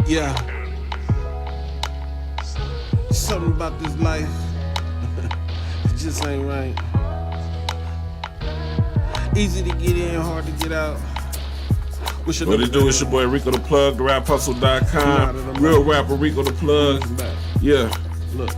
Yeah. Something about this life. It just ain't right. Easy to get in, hard to get out. What it do? It's your boy Rico the Plug, the RapHustle.com. Real rapper Rico the Plug. Yeah. Look.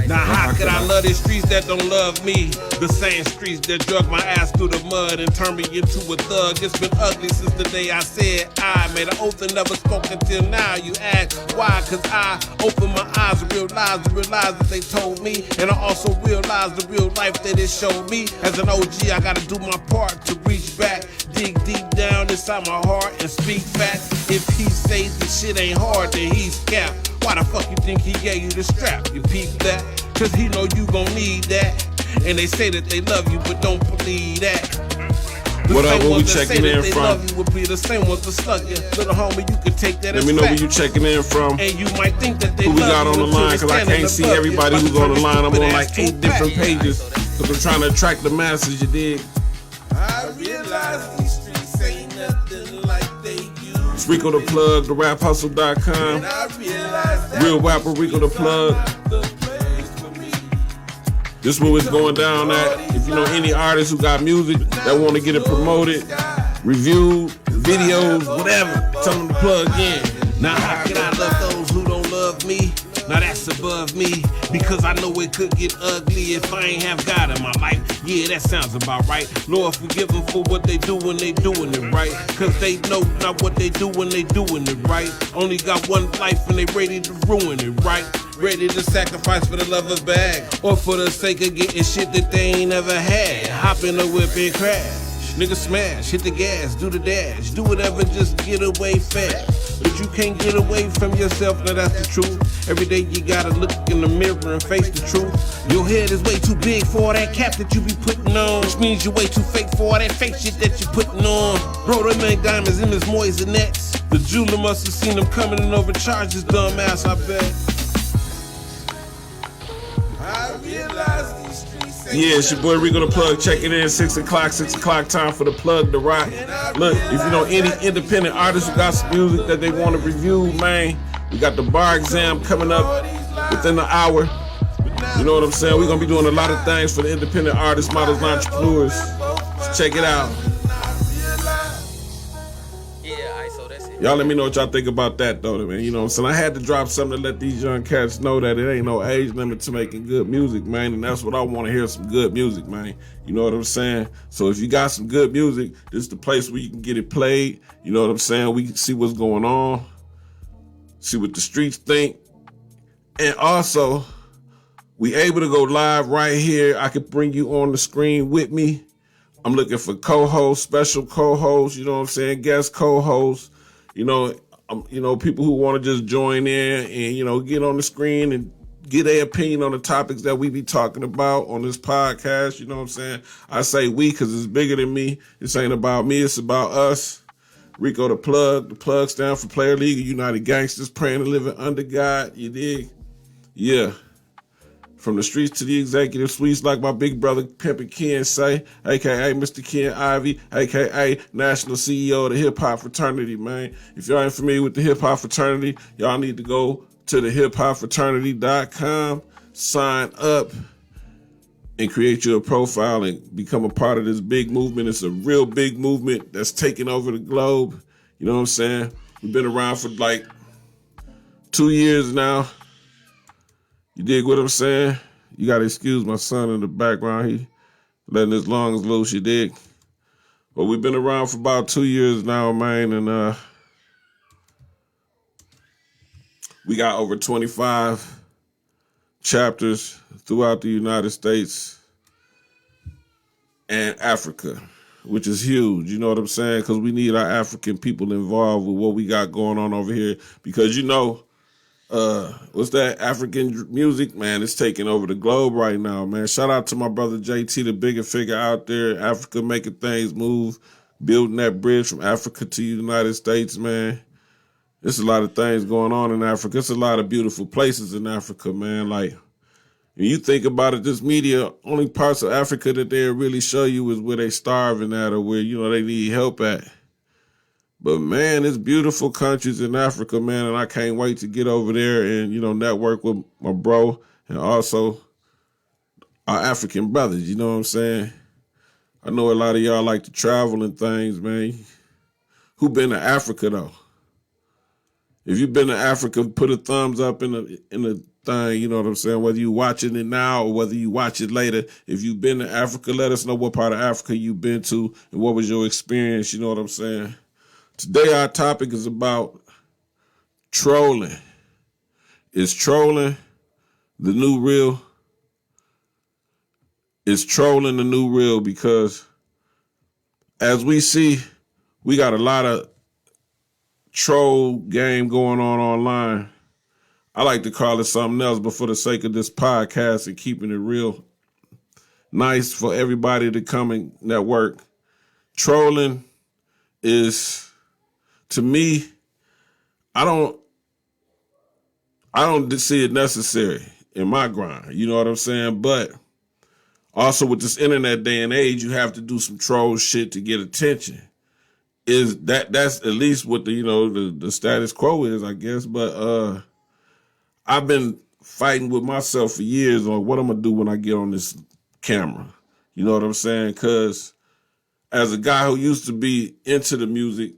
Now how could I love these streets that don't love me? The same streets that drug my ass through the mud and turned me into a thug. It's been ugly since the day I said I made an oath and never spoke until now. You ask why? Cause I opened my eyes to realize that they told me. And I also realized the real life that it showed me. As an OG, I gotta do my part to reach back, dig deep down inside my heart and speak facts. If he says the shit ain't hard, then he's capped. Why the fuck you think he gave you the strap? You peep that? Cause he know you gon' need that. And they say that they love you, but don't believe that. What up, where we checking in from? Love you would be the same ones to slug you. Little homie, you could take that. Let me know where you checking in from. And you might think that they who we got love on the line, cause I can't see everybody who's on the line. I'm on like 8 different pages. Cause I'm trying to attract the masses, you dig? I realize these streets ain't nothing like they used. It's Rico the Plug, the RapHustle.com. Real rapper Rico the Plug. This is where it's going down at. If you know any artists who got music that want to get it promoted, reviewed, videos, whatever, tell them to plug in. Now how can I love those who don't love me? Now that's above me, because I know it could get ugly if I ain't have God in my life. Yeah, that sounds about right. Lord, forgive them for what they do when they doing it right. Cause they know not what they do when they doing it right. Only got one life and they ready to ruin it, right? Ready to sacrifice for the love of bag, or for the sake of getting shit that they ain't never had. Hop in the whip and crash. Nigga smash, hit the gas, do the dash, do whatever, just get away fast. But you can't get away from yourself, now that's the truth. Every day you gotta look in the mirror and face the truth. Your head is way too big for all that cap that you be putting on, which means you're way too fake for all that fake shit that you putting on. Bro, them ain't diamonds in his moisonettes. The jeweler must have seen him coming and overcharged his dumb ass, I bet. I realize these streets ain't. Yeah, it's your boy Rico the Plug checking in. 6 o'clock time for the Plug to rock. Look, if you know any independent artists who got some music that they want to review, man, we got the bar exam coming up within the hour. You know what I'm saying? We're going to be doing a lot of things for the independent artists, models, and entrepreneurs. So check it out. Y'all let me know what y'all think about that, though, man. You know what I'm saying? I had to drop something to let these young cats know that it ain't no age limit to making good music, man. And that's what I want to hear, some good music, man. You know what I'm saying? So if you got some good music, this is the place where you can get it played. You know what I'm saying? We can see what's going on, see what the streets think. And also, we able to go live right here. I could bring you on the screen with me. I'm looking for co-hosts, special co-hosts, you know what I'm saying? Guest co-hosts. You know, people who want to just join in and, you know, get on the screen and get their opinion on the topics that we be talking about on this podcast. You know what I'm saying? I say we because it's bigger than me. This ain't about me. It's about us. Rico the Plug. The Plug stand for Player League of United Gangsters, praying and living under God. You dig? Yeah. From the streets to the executive suites, like my big brother Pimpin' Ken say, a.k.a. Mr. Ken Ivy, a.k.a. National CEO of the Hip-Hop Fraternity, man. If y'all ain't familiar with the Hip-Hop Fraternity, y'all need to go to the hiphopfraternity.com, sign up, and create your profile and become a part of this big movement. It's a real big movement that's taking over the globe. You know what I'm saying? We've been around for like 2 years now. You dig what I'm saying? You got to excuse my son in the background. He letting his lungs loose, you dig? But we've been around for about 2 years now, man, and we got over 25 chapters throughout the United States and Africa, which is huge. You know what I'm saying? Because we need our African people involved with what we got going on over here. Because, you know, what's that African music, man? It's taking over the globe right now, man. Shout out to my brother JT, the bigger figure out there. Africa making things move, building that bridge from Africa to the United States, man. There's a lot of things going on in Africa. It's a lot of beautiful places in Africa, man. Like, And you think about it, this media, only parts of Africa that they really show you is where they starving at or where, you know, they need help at. But man, it's beautiful countries in Africa, man, and I can't wait to get over there and, you know, network with my bro and also our African brothers, you know what I'm saying? I know a lot of y'all like to travel and things, man. Who been to Africa though? If you've been to Africa, put a thumbs up in the thing, you know what I'm saying? Whether you watching it now or whether you watch it later. If you've been to Africa, let us know what part of Africa you've been to and what was your experience, you know what I'm saying? Today our topic is about trolling. Is trolling the new real? Is trolling the new real? Because as we see, we got a lot of troll game going on online. I like to call it something else, but for the sake of this podcast and keeping it real nice for everybody to come and network, trolling is, to me, I don't see it necessary in my grind. You know what I'm saying? But also with this internet day and age, you have to do some troll shit to get attention. That's at least what the status quo is, I guess. But I've been fighting with myself for years on what I'm gonna do when I get on this camera. You know what I'm saying? Because as a guy who used to be into the music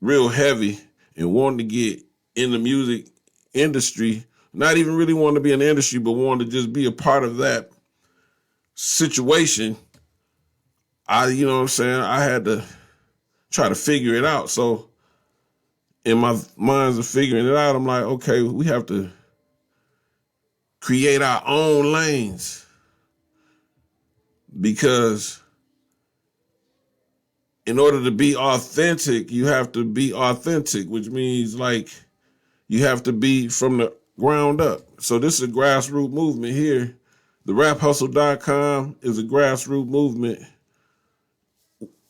real heavy and wanted to get in the music industry, not even really wanting to be in the industry, but wanted to just be a part of that situation, you know what I'm saying, I had to try to figure it out. So in my minds of figuring it out, I'm like, okay, we have to create our own lanes, because in order to be authentic, you have to be authentic, which means like you have to be from the ground up. So this is a grassroots movement here. The raphustle.com is a grassroots movement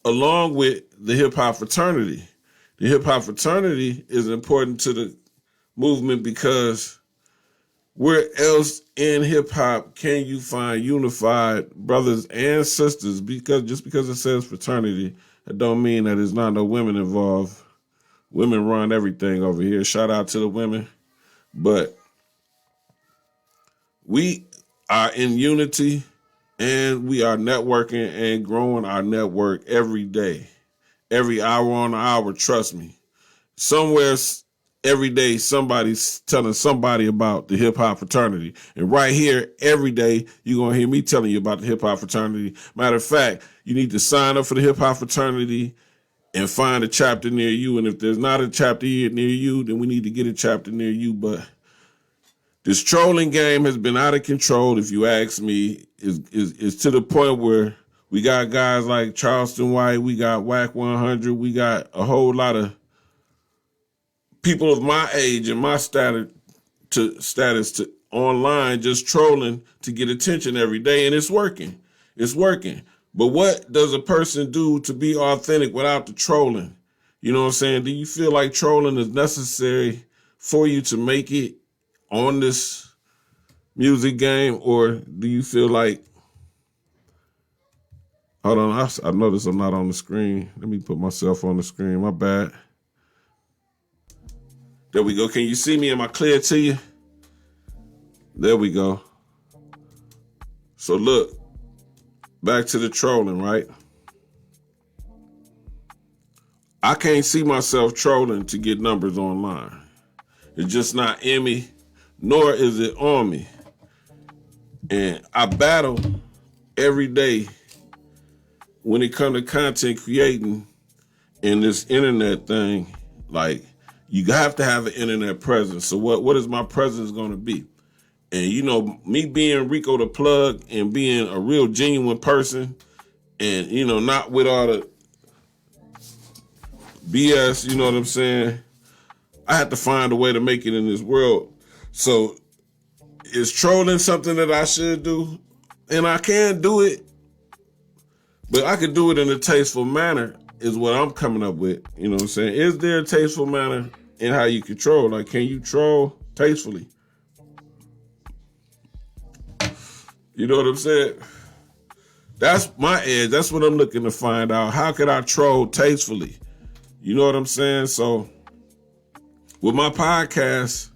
along with the hip hop fraternity. The hip hop fraternity is important to the movement because where else in hip hop can you find unified brothers and sisters? Because just because it says fraternity, that don't mean that there's not no women involved. Women run everything over here. Shout out to the women. But we are in unity and we are networking and growing our network every day. Every hour on the hour, trust me. Somewhere every day somebody's telling somebody about the hip hop fraternity. And right here, every day, you're going to hear me telling you about the hip hop fraternity. Matter of fact, you need to sign up for the hip hop fraternity and find a chapter near you. And if there's not a chapter near you, then we need to get a chapter near you. But this trolling game has been out of control, if you ask me. Is to the point where we got guys like Charleston White, we got Whack 100, we got a whole lot of people of my age and my status to online just trolling to get attention every day, and it's working. It's working. But what does a person do to be authentic without the trolling? You know what I'm saying? Do you feel like trolling is necessary for you to make it on this music game, or do you feel like, hold on, I noticed I'm not on the screen. Let me put myself on the screen. My bad. There we go. Can you see me? Am I clear to you? There we go. So look, back to the trolling, right? I can't see myself trolling to get numbers online. It's just not in me, nor is it on me. And I battle every day when it comes to content creating in this internet thing. Like, you have to have an internet presence. So what is my presence going to be? And, you know, me being Rico the Plug and being a real genuine person and, you know, not with all the BS, you know what I'm saying? I have to find a way to make it in this world. So is trolling something that I should do? And I can do it, but I could do it in a tasteful manner is what I'm coming up with. You know what I'm saying? Is there a tasteful manner in how you control? Like, can you troll tastefully? You know what I'm saying? That's my edge. That's what I'm looking to find out. How can I troll tastefully? You know what I'm saying? So with my podcast,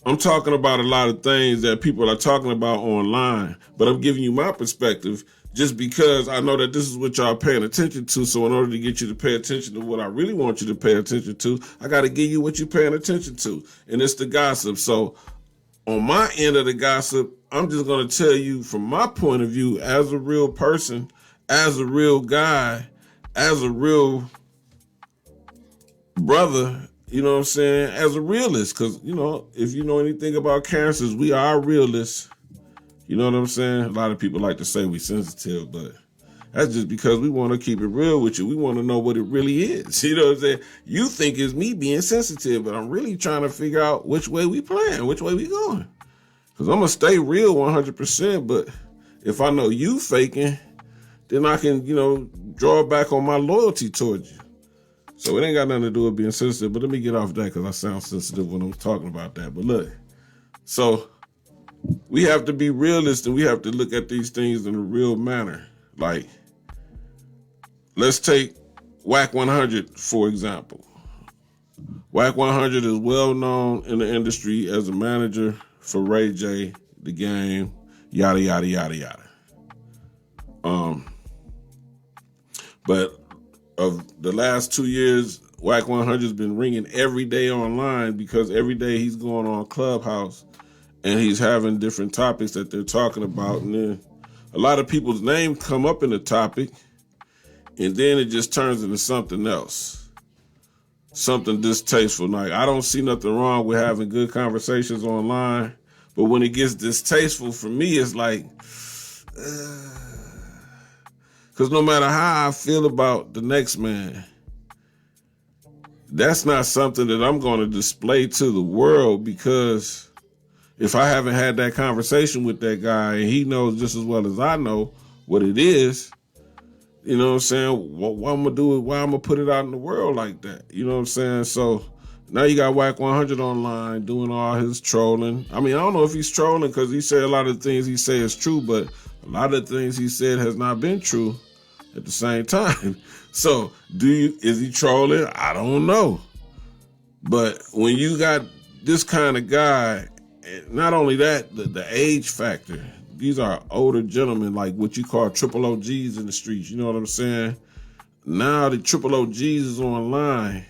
I'm talking about a lot of things that people are talking about online, but I'm giving you my perspective just because I know that this is what y'all paying attention to. So in order to get you to pay attention to what I really want you to pay attention to, I got to give you what you're paying attention to. And it's the gossip. So on my end of the gossip, I'm just going to tell you from my point of view as a real person, as a real guy, as a real brother, you know what I'm saying, as a realist. Because, you know, if you know anything about cancers, we are realists. You know what I'm saying? A lot of people like to say we sensitive, but that's just because we want to keep it real with you. We want to know what it really is. You know what I'm saying? You think it's me being sensitive, but I'm really trying to figure out which way we playing, which way we going. Because I'm going to stay real 100%, but if I know you faking, then I can, you know, draw back on my loyalty towards you. So it ain't got nothing to do with being sensitive, but let me get off that because I sound sensitive when I'm talking about that. But look, so we have to be realistic and we have to look at these things in a real manner. Like, let's take Whack 100, for example. Whack 100 is well known in the industry as a manager for Ray J, The Game, yada, yada, yada, yada. But of the last 2 years, Whack 100 has been ringing every day online because every day he's going on Clubhouse and he's having different topics that they're talking about. And then a lot of people's names come up in the topic and then it just turns into something else. Something distasteful. Like, I don't see nothing wrong with having good conversations online, but when it gets distasteful for me, it's like, because no matter how I feel about the next man, that's not something that I'm going to display to the world, because if I haven't had that conversation with that guy and he knows just as well as I know what it is, you know what I'm saying? Why I'm going to do it? Why I'm going to put it out in the world like that? You know what I'm saying? So now you got Whack 100 online doing all his trolling. I mean, I don't know if he's trolling because he said a lot of the things he said is true, but a lot of the things he said has not been true at the same time. So is he trolling? I don't know. But when you got this kind of guy, not only that, the age factor. These are older gentlemen, like what you call triple OGs in the streets. You know what I'm saying? Now the triple OGs is online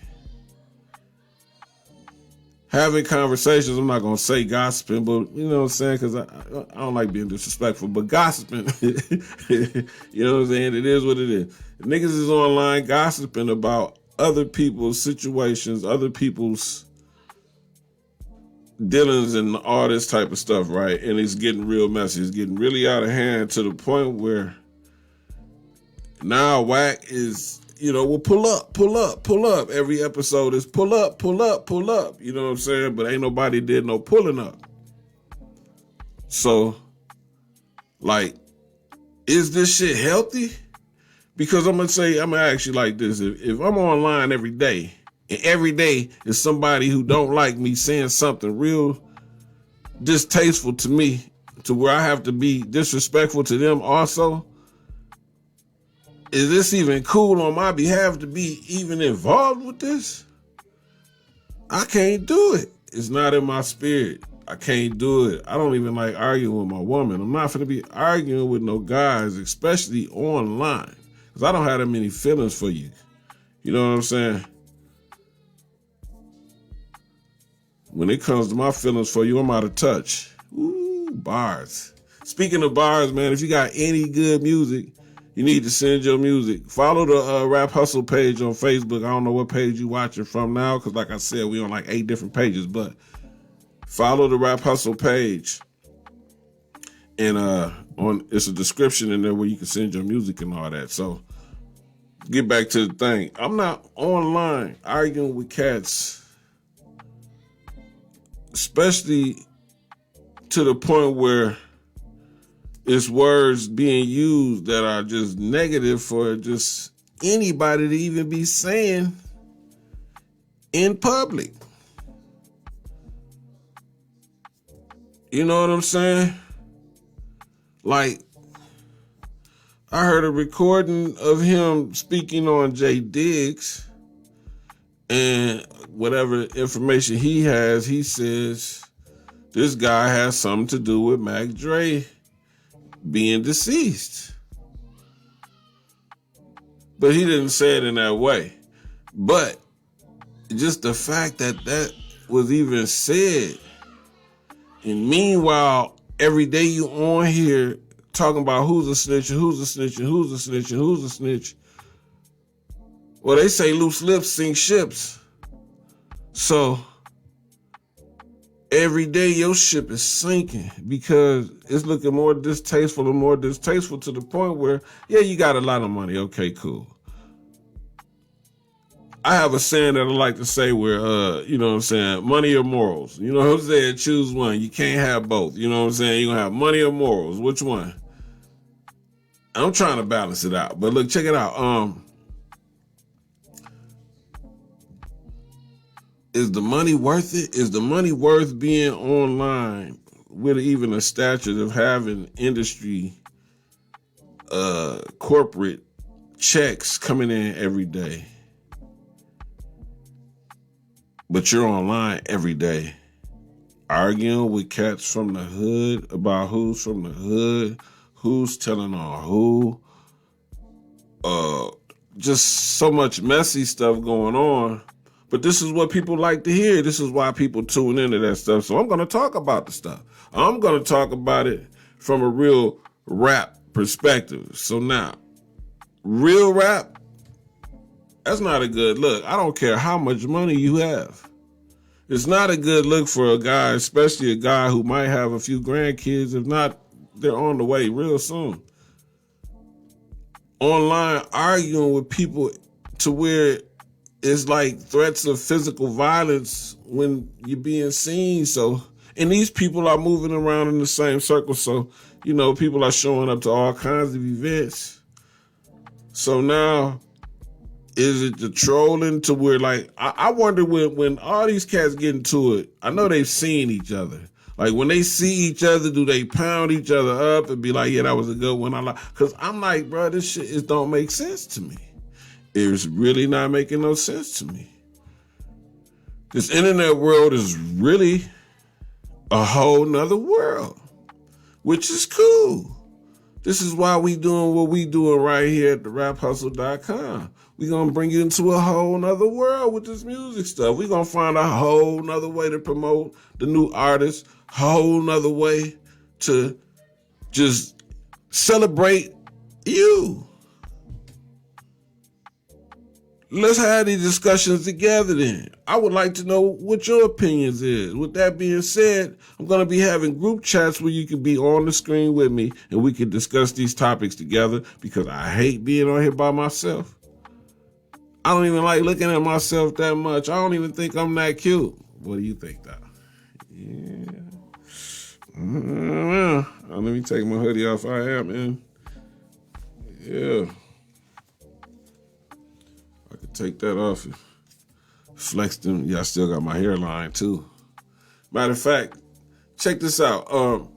having conversations. I'm not going to say gossiping, but you know what I'm saying? Because I don't like being disrespectful, but gossiping, you know what I'm saying? It is what it is. Niggas is online gossiping about other people's situations, other people's dealings and all this type of stuff, right? And it's getting real messy. It's getting really out of hand to the point where now Whack is, you know, well, pull up. Every episode is pull up. You know what I'm saying? But ain't nobody did no pulling up. So, like, is this shit healthy? Because I'm going to ask you like this. If I'm online every day, and every day is somebody who don't like me saying something real distasteful to me, to where I have to be disrespectful to them also, is this even cool on my behalf to be even involved with this? I can't do it. It's not in my spirit. I can't do it. I don't even like arguing with my woman. I'm not going to be arguing with no guys, especially online, because I don't have that many feelings for you. You know what I'm saying? When it comes to my feelings for you, I'm out of touch. Ooh, bars. Speaking of bars, man, if you got any good music, you need to send your music. Follow the Rap Hustle page on Facebook. I don't know what page you watching from now, because like I said, we on like 8 different pages, but follow the Rap Hustle page. And it's a description in there where you can send your music and all that. So get back to the thing. I'm not online arguing with cats, especially to the point where it's words being used that are just negative for just anybody to even be saying in public. You know what I'm saying? Like, I heard a recording of him speaking on Jay Diggs, and whatever information he has, he says this guy has something to do with Mac Dre being deceased. But he didn't say it in that way. But just the fact that that was even said, and meanwhile, every day you on here talking about who's a snitch, who's a snitch, who's a snitch, who's a snitch. Well, they say loose lips sink ships. So every day your ship is sinking because it's looking more distasteful and more distasteful to the point where, yeah, you got a lot of money. Okay, cool. I have a saying that I like to say where, you know what I'm saying, money or morals. You know what I'm saying? Choose one. You can't have both. You know what I'm saying? You're going to have money or morals. Which one? I'm trying to balance it out. But look, check it out. Is the money worth it? Is the money worth being online with even a stature of having industry, corporate checks coming in every day? But you're online every day, arguing with cats from the hood about who's from the hood, who's telling on who. Just so much messy stuff going on. But this is what people like to hear. This is why people tune into that stuff. So I'm going to talk about the stuff. I'm going to talk about it from a real rap perspective. So now, real rap, that's not a good look. I don't care how much money you have. It's not a good look for a guy, especially a guy who might have a few grandkids. If not, they're on the way real soon. Online arguing with people to where it's like threats of physical violence when you're being seen. So, and these people are moving around in the same circle. So, you know, people are showing up to all kinds of events. So now, is it the trolling to where, like, I wonder when all these cats get into it, I know they've seen each other. Like, when they see each other, do they pound each other up and be like, yeah, that was a good one? Because I'm like, bro, this shit it don't make sense to me. It's really not making no sense to me. This internet world is really a whole nother world, which is cool. This is why we doing what we doing right here at the raphustle.com. We're going to bring you into a whole nother world with this music stuff. We're going to find a whole nother way to promote the new artists, whole nother way to just celebrate you. Let's have these discussions together then. I would like to know what your opinions is. With that being said, I'm going to be having group chats where you can be on the screen with me and we can discuss these topics together because I hate being on here by myself. I don't even like looking at myself that much. I don't even think I'm that cute. What do you think, though? Yeah. Let me take my hoodie off. I am, man. Yeah. I could take that off and flex them. Yeah, I still got my hairline, too. Matter of fact, check this out.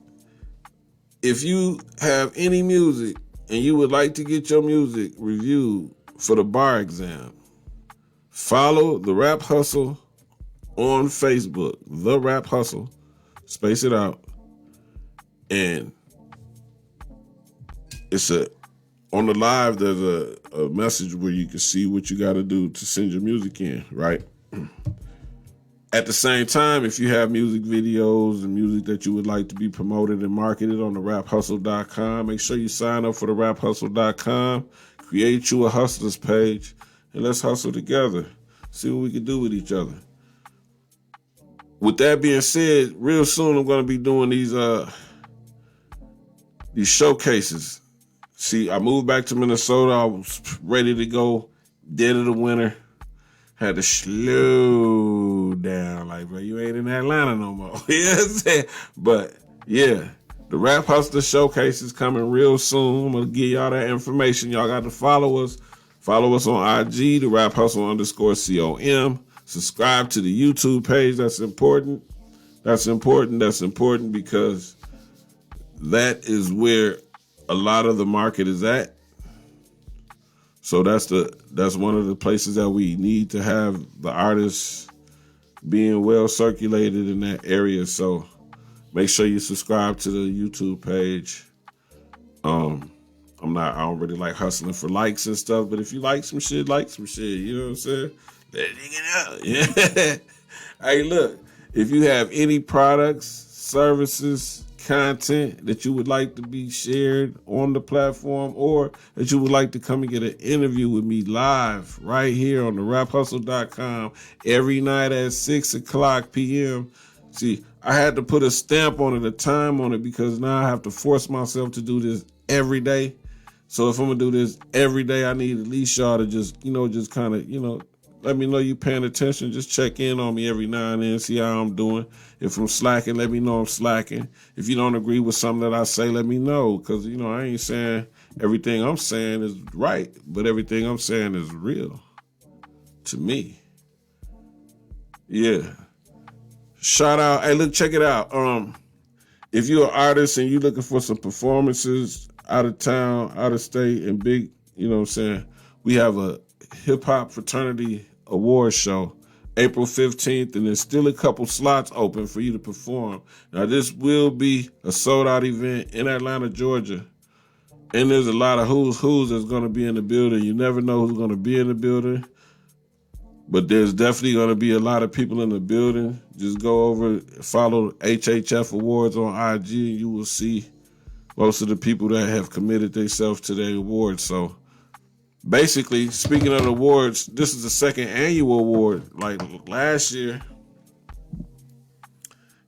If you have any music and you would like to get your music reviewed for the bar exam, follow The Rap Hustle on Facebook. The Rap Hustle. Space it out. And it's on the live, there's a message where you can see what you got to do to send your music in, right? At the same time, if you have music videos and music that you would like to be promoted and marketed on the raphustle.com, make sure you sign up for the raphustle.com, create you a hustlers page, and let's hustle together. See what we can do with each other. With that being said, real soon I'm going to be doing these showcases. See, I moved back to Minnesota. I was ready to go dead of the winter. Had to slow down. Like, bro, you ain't in Atlanta no more. You know what I'm saying? But, yeah, the Rap Hustler Showcase is coming real soon. I'm going to give y'all that information. Y'all got to follow us. Follow us on IG, the Rap Hustle _COM. Subscribe to the YouTube page. That's important. That's important because that is where a lot of the market is at. So that's one of the places that we need to have the artists being well circulated in that area. So make sure you subscribe to the YouTube page. I don't really like hustling for likes and stuff, but if you like some shit, you know what I'm saying? Let it out. Yeah. Hey, look, if you have any products, services, content that you would like to be shared on the platform, or that you would like to come and get an interview with me live right here on the raphustle.com every night at 6:00 p.m. See, I had to put a stamp on it, a time on it, because now I have to force myself to do this every day. So if I'm gonna do this every day, I need at least y'all to just kind of, let me know you paying attention. Just check in on me every now and then, see how I'm doing. If I'm slacking, let me know I'm slacking. If you don't agree with something that I say, let me know. Because, I ain't saying everything I'm saying is right, but everything I'm saying is real to me. Yeah. Shout out. Hey, look, check it out. If you're an artist and you're looking for some performances out of town, out of state, and big, we have a hip-hop fraternity award show April 15th, and there's still a couple slots open for you to perform. Now, this will be a sold-out event in Atlanta, Georgia, and there's a lot of who's that's going to be in the building. You never know who's going to be in the building, but there's definitely going to be a lot of people in the building. Just go over, follow HHF Awards on IG, and you will see most of the people that have committed themselves to the awards. So basically, speaking of awards, this is the second annual award. Like last year,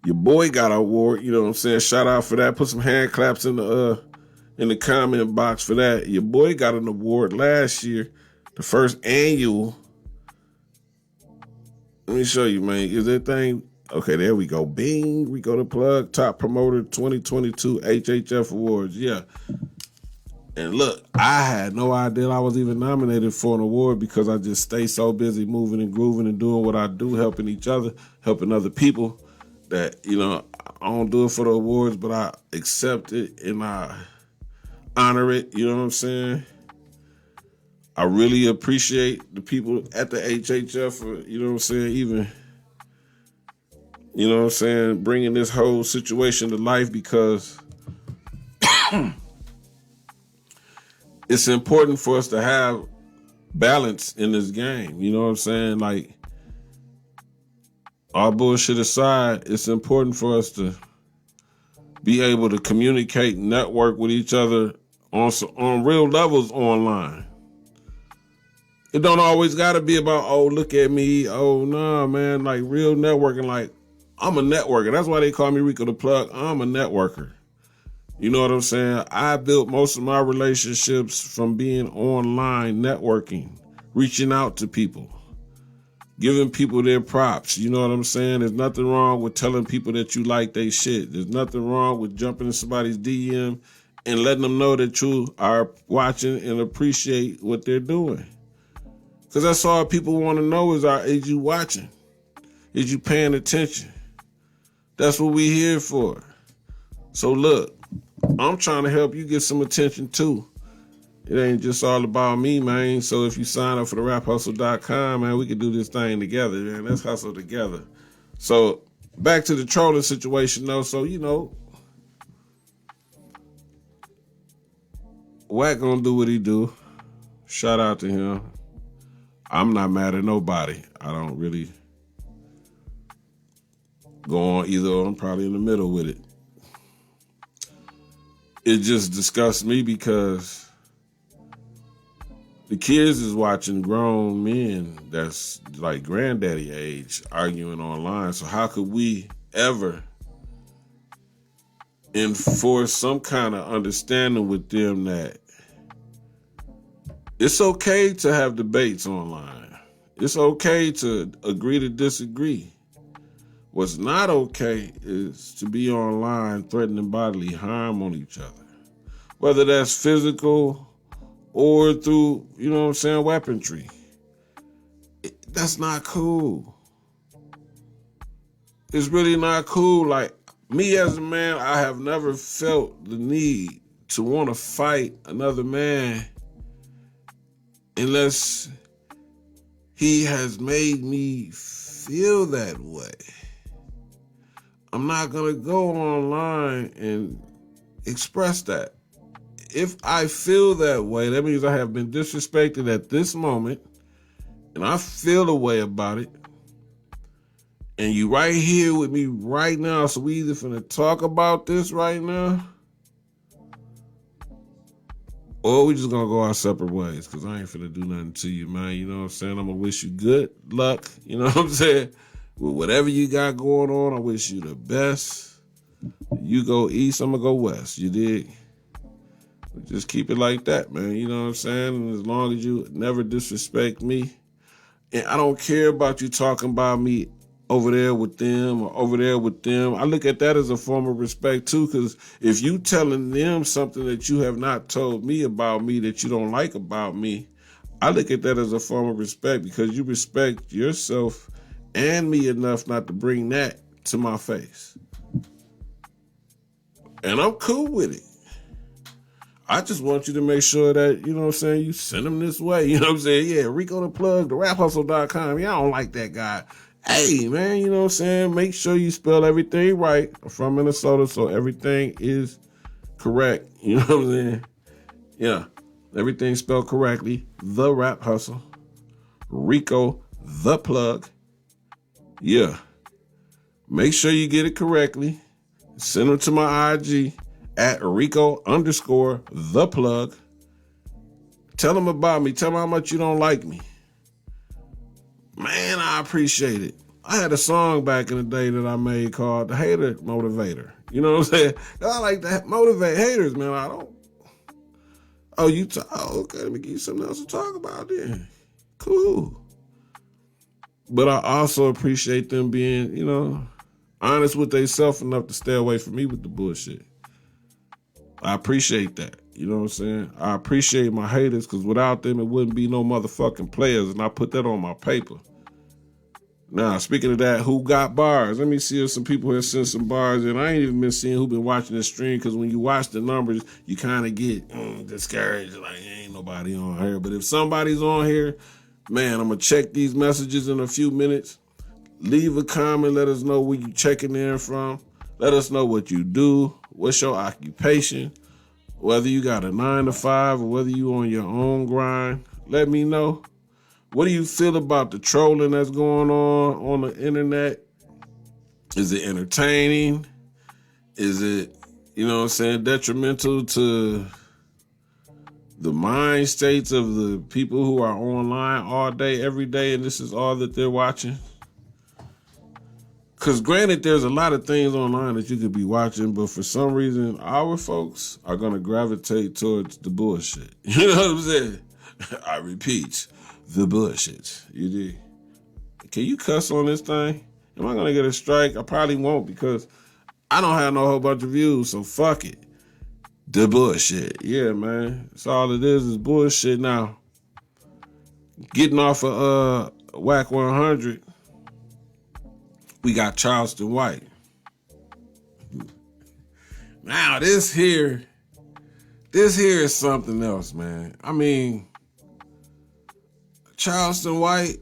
your boy got an award. You know what I'm saying? Shout out for that. Put some hand claps in the comment box for that. Your boy got an award last year, the first annual. Let me show you, man. Is that thing? Okay, there we go. Bing, we go to plug. Top Promoter 2022 HHF Awards. Yeah. And look, I had no idea I was even nominated for an award because I just stay so busy moving and grooving and doing what I do, helping each other, helping other people, that, I don't do it for the awards, but I accept it and I honor it. You know what I'm saying? I really appreciate the people at the HHF for, even, bringing this whole situation to life, because it's important for us to have balance in this game. You know what I'm saying? Like, all bullshit aside, it's important for us to be able to communicate and network with each other on real levels online. It don't always got to be about, oh, look at me. Oh, nah, man. Like, real networking. Like, I'm a networker. That's why they call me Rico the Plug. I'm a networker. You know what I'm saying? I built most of my relationships from being online networking, reaching out to people, giving people their props. You know what I'm saying? There's nothing wrong with telling people that you like their shit. There's nothing wrong with jumping in somebody's DM and letting them know that you are watching and appreciate what they're doing. Because that's all people want to know is you watching? Is you paying attention? That's what we here for. So look, I'm trying to help you get some attention too. It ain't just all about me, man. So if you sign up for the raphustle.com, man, we can do this thing together, man. Let's hustle together. So back to the trolling situation though. So, Wack gonna do what he do. Shout out to him. I'm not mad at nobody. I don't really go on either. I'm probably in the middle with it. It just disgusts me because the kids is watching grown men that's like granddaddy age arguing online. So how could we ever enforce some kind of understanding with them that it's okay to have debates online? It's okay to agree to disagree. What's not okay is to be online threatening bodily harm on each other, whether that's physical or through, weaponry. That's not cool. It's really not cool. Like, me as a man, I have never felt the need to want to fight another man unless he has made me feel that way. I'm not going to go online and express that. If I feel that way, that means I have been disrespected at this moment, and I feel a way about it. And you right here with me right now, so we either finna talk about this right now, or we just gonna go our separate ways, because I ain't finna do nothing to you, man. You know what I'm saying? I'm gonna wish you good luck, you know what I'm saying? With whatever you got going on, I wish you the best. You go east, I'm gonna go west, you dig? Just keep it like that, man, you know what I'm saying? And as long as you never disrespect me, and I don't care about you talking about me over there with them or over there with them. I look at that as a form of respect too, because if you telling them something that you have not told me about me that you don't like about me, I look at that as a form of respect, because you respect yourself and me enough not to bring that to my face. And I'm cool with it. I just want you to make sure that, you know what I'm saying, you send them this way. You know what I'm saying? Yeah, Rico the Plug, the raphustle.com. Yeah, I don't like that guy. Hey, man, you know what I'm saying? Make sure you spell everything right. I'm from Minnesota, so everything is correct. You know what I'm saying? Yeah, everything spelled correctly. The Rap Hustle. Rico the Plug. Yeah. Make sure you get it correctly. Send them to my IG at Rico_the Plug. Tell them about me. Tell them how much you don't like me. Man, I appreciate it. I had a song back in the day that I made called The Hater Motivator. You know what I'm saying? I like to motivate haters, man. I don't. Oh, okay, let me give you something else to talk about then. Cool. But I also appreciate them being, you know, honest with themselves enough to stay away from me with the bullshit. I appreciate that. You know what I'm saying? I appreciate my haters, because without them, it wouldn't be no motherfucking players, and I put that on my paper. Now, speaking of that, who got bars? Let me see if some people have sent some bars in. I ain't even been seeing who been watching the stream, because when you watch the numbers, you kind of get discouraged. Like, ain't nobody on here. But if somebody's on here, man, I'm going to check these messages in a few minutes. Leave a comment. Let us know where you checking in from. Let us know what you do. What's your occupation? Whether you got a 9 to 5 or whether you on your own grind. Let me know. What do you feel about the trolling that's going on the internet? Is it entertaining? Is it, you know what I'm saying, detrimental to the mind states of the people who are online all day, every day, and this is all that they're watching? Because granted, there's a lot of things online that you could be watching, but for some reason, our folks are going to gravitate towards the bullshit. You know what I'm saying? I repeat, the bullshit. You did. Can you cuss on this thing? Am I going to get a strike? I probably won't, because I don't have no whole bunch of views, so fuck it. The bullshit. Yeah, man. That's all it is bullshit now. Getting off of Whack 100, we got Charleston White. Now, this here is something else, man. I mean, Charleston White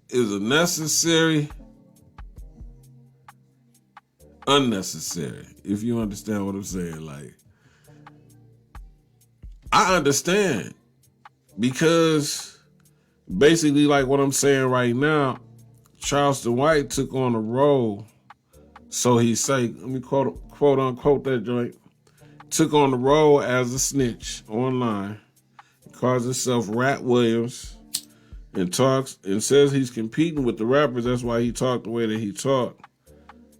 is unnecessary, if you understand what I'm saying. Like, I understand, because basically, like what I'm saying right now, Charleston White took on a role, so he say, let me quote unquote that joint, took on the role as a snitch online, calls himself Rat Williams, and talks and says he's competing with the rappers. That's why he talked the way that he talked.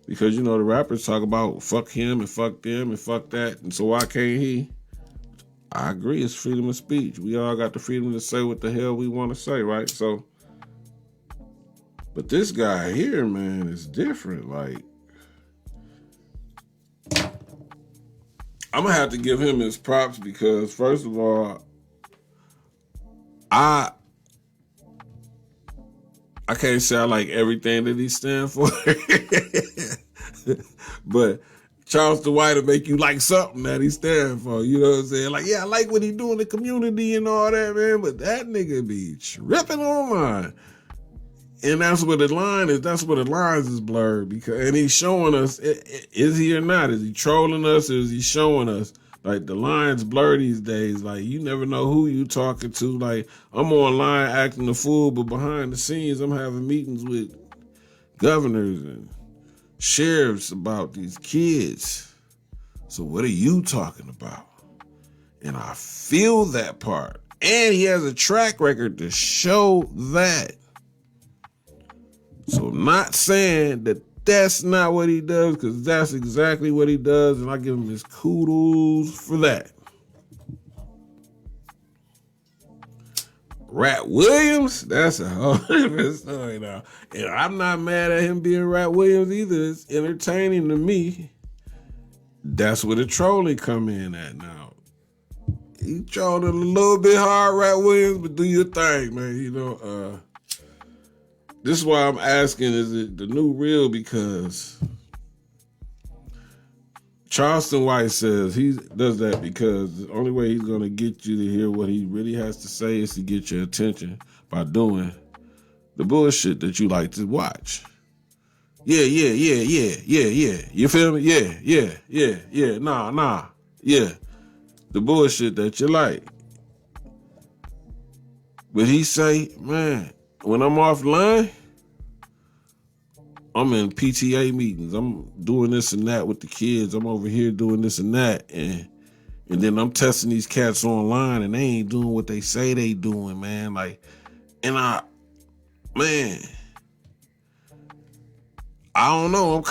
Because, you know, the rappers talk about fuck him and fuck them and fuck that. And so why can't he? I agree, it's freedom of speech. We all got the freedom to say what the hell we want to say, right? So, but this guy here, man, is different. Like, I'm going to have to give him his props, because, first of all, I can't say I like everything that he stands for, but Charleston White will make you like something that he's standing for. You know what I'm saying? Like, yeah, I like what he do in the community and all that, man, but that nigga be tripping online. And that's where the line is. That's where the lines is blurred. And he's showing us, is he or not? Is he trolling us or is he showing us? Like, the lines blur these days. Like, you never know who you talking to. Like, I'm online acting a fool, but behind the scenes, I'm having meetings with governors and sheriffs about these kids. So what are you talking about? And I feel that part. And he has a track record to show that. So I'm not saying that that's not what he does, because that's exactly what he does, and I give him his kudos for that. Rat Williams, that's a whole different story now. And I'm not mad at him being Rat Williams either. It's entertaining to me. That's where the trolling come in at now. He trolling a little bit hard, Rat Williams, but do your thing, man. You know, this is why I'm asking, is it the new real? Because Charleston White says he does that because the only way he's going to get you to hear what he really has to say is to get your attention by doing the bullshit that you like to watch. Yeah. You feel me? Yeah. Nah. Yeah. The bullshit that you like. But he say, man, when I'm offline, I'm in PTA meetings. I'm doing this and that with the kids. I'm over here doing this and that. And then I'm testing these cats online and they ain't doing what they say they doing, man. Like, and I don't know.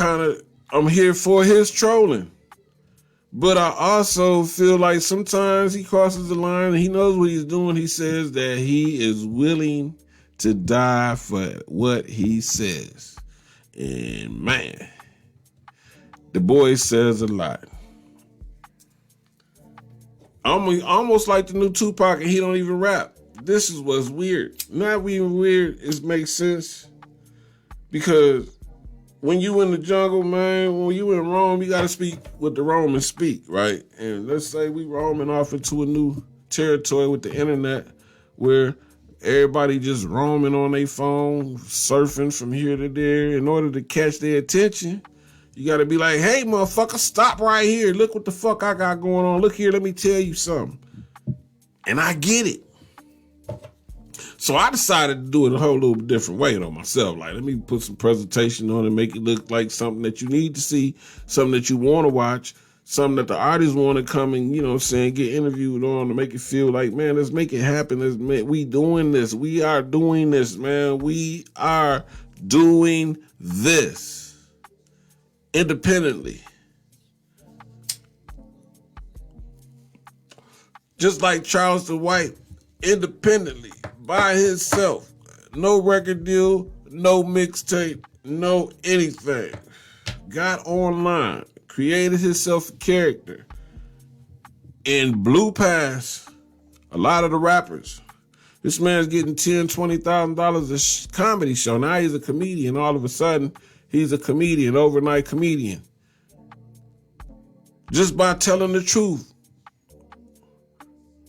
I'm here for his trolling. But I also feel like sometimes he crosses the line and he knows what he's doing. He says that he is willing to die for what he says. And man, the boy says a lot. I'm almost like the new Tupac and he don't even rap. This is what's weird. Not even weird, it makes sense. Because when you in the jungle, man, when you in Rome, you gotta speak what the Romans speak, right? And let's say we roaming off into a new territory with the internet where everybody just roaming on their phone, surfing from here to there. In order to catch their attention, you got to be like, hey, motherfucker, stop right here. Look what the fuck I got going on. Look here, let me tell you something. And I get it. So I decided to do it a whole little different way though myself. Like, let me put some presentation on and make it look like something that you need to see, something that you want to watch, something that the artists want to come and, you know what I'm saying, get interviewed on to make it feel like, man, let's make it happen. We doing this. We are doing this, man. We are doing this independently. Just like Charleston White, independently, by himself. No record deal, no mixtape, no anything. Got online. Created himself a character and blew past a lot of the rappers. This man's getting $10,000, $20,000 a comedy show. Now he's a comedian. All of a sudden, he's a comedian, overnight comedian. Just by telling the truth.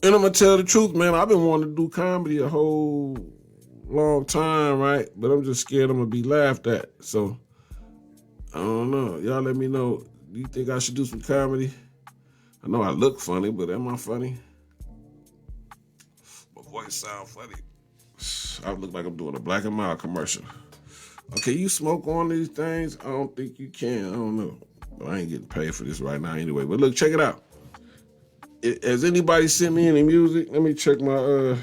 And I'm going to tell the truth, man. I've been wanting to do comedy a whole long time, right? But I'm just scared I'm going to be laughed at. So, I don't know. Y'all let me know. Do you think I should do some comedy? I know I look funny, but am I funny? My voice sound funny. I look like I'm doing a Black and Mild commercial. Okay, you smoke on these things? I don't think you can. I don't know. But I ain't getting paid for this right now anyway. But look, check it out. Has anybody sent me any music? Let me check my...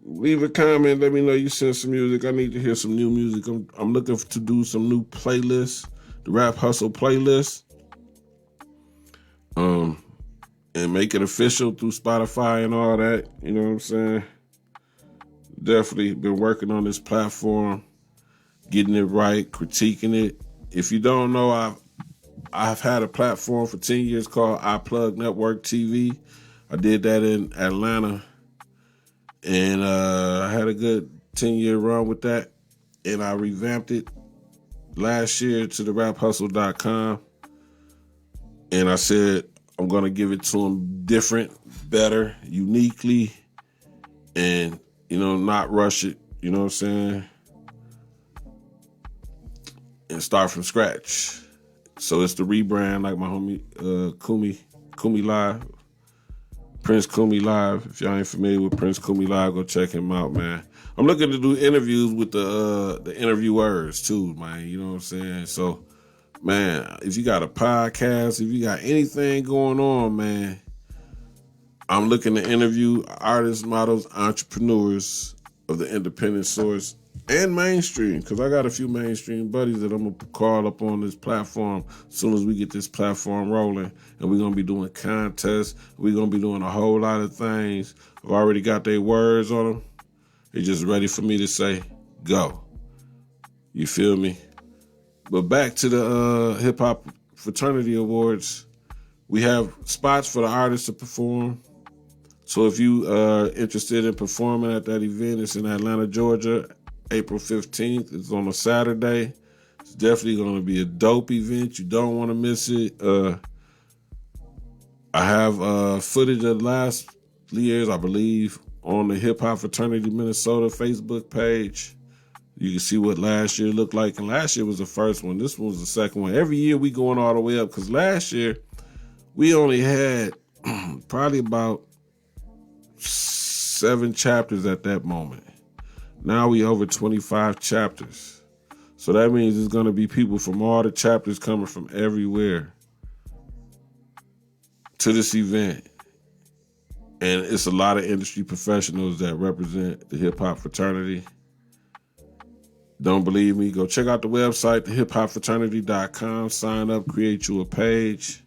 Leave a comment. Let me know you sent some music. I need to hear some new music. I'm looking to do some new playlists. The Rap Hustle playlist. And make it official through Spotify and all that. You know what I'm saying? Definitely been working on this platform, getting it right, critiquing it. If you don't know, I've had a platform for 10 years called iPlug Network TV. I did that in Atlanta. And I had a good 10-year run with that. And I revamped it last year to the raphustle.com, and I said I'm going to give it to them different, better, uniquely, and, not rush it, you know what I'm saying, and start from scratch. So it's the rebrand, like my homie Kumi Live, Prince Kumi Live. If y'all ain't familiar with Prince Kumi Live, go check him out, man. I'm looking to do interviews with the interviewers too, man. You know what I'm saying? So, man, if you got a podcast, if you got anything going on, man, I'm looking to interview artists, models, entrepreneurs of the independent source and mainstream, because I got a few mainstream buddies that I'm going to call up on this platform as soon as we get this platform rolling. And we're going to be doing contests. We're going to be doing a whole lot of things. I've already got their words on them. They're just ready for me to say, go. You feel me? But back to the Hip Hop Fraternity Awards. We have spots for the artists to perform. So if you are interested in performing at that event, it's in Atlanta, Georgia, April 15th. It's on a Saturday. It's definitely going to be a dope event. You don't want to miss it. I have footage of last year's, I believe, on the Hip Hop Fraternity Minnesota Facebook page. You can see what last year looked like. And last year was the first one. This one was the second one. Every year we going all the way up, because last year we only had probably about 7 chapters at that moment. Now we over 25 chapters. So that means there's going to be people from all the chapters coming from everywhere to this event. And it's a lot of industry professionals that represent the hip-hop fraternity. Don't believe me? Go check out the website, thehiphopfraternity.com. Sign up, create you a page,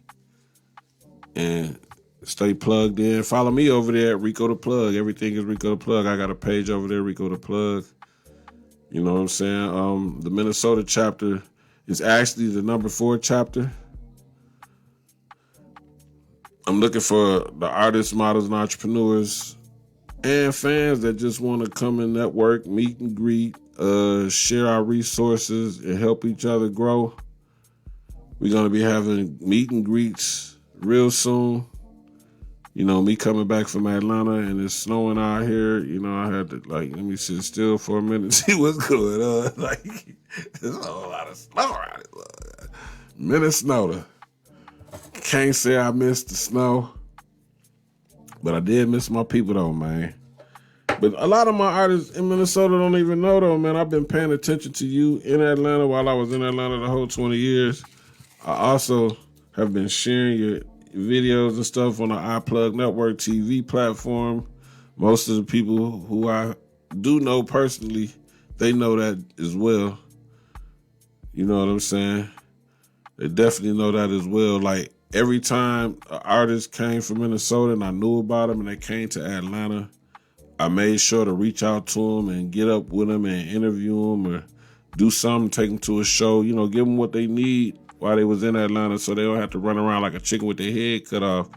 and stay plugged in. Follow me over there at Rico the Plug. Everything is Rico the Plug. I got a page over there, Rico the Plug. You know what I'm saying? The Minnesota chapter is actually the number 4 chapter. I'm looking for the artists, models, and entrepreneurs and fans that just want to come and network, meet and greet, share our resources, and help each other grow. We're going to be having meet and greets real soon. You know, me coming back from Atlanta and it's snowing out here, I had to, let me sit still for a minute and see what's going on. There's a whole lot of snow around it. Minnesota. Can't say I missed the snow, but I did miss my people, though, man. But a lot of my artists in Minnesota don't even know, though, man. I've been paying attention to you in Atlanta while I was in Atlanta the whole 20 years. I also have been sharing your videos and stuff on the iPlug Network TV platform. Most of the people who I do know personally, they know that as well. You know what I'm saying? They definitely know that as well. Like, every time an artist came from Minnesota and I knew about them and they came to Atlanta, I made sure to reach out to them and get up with them and interview them or do something, take them to a show, give them what they need while they was in Atlanta so they don't have to run around like a chicken with their head cut off,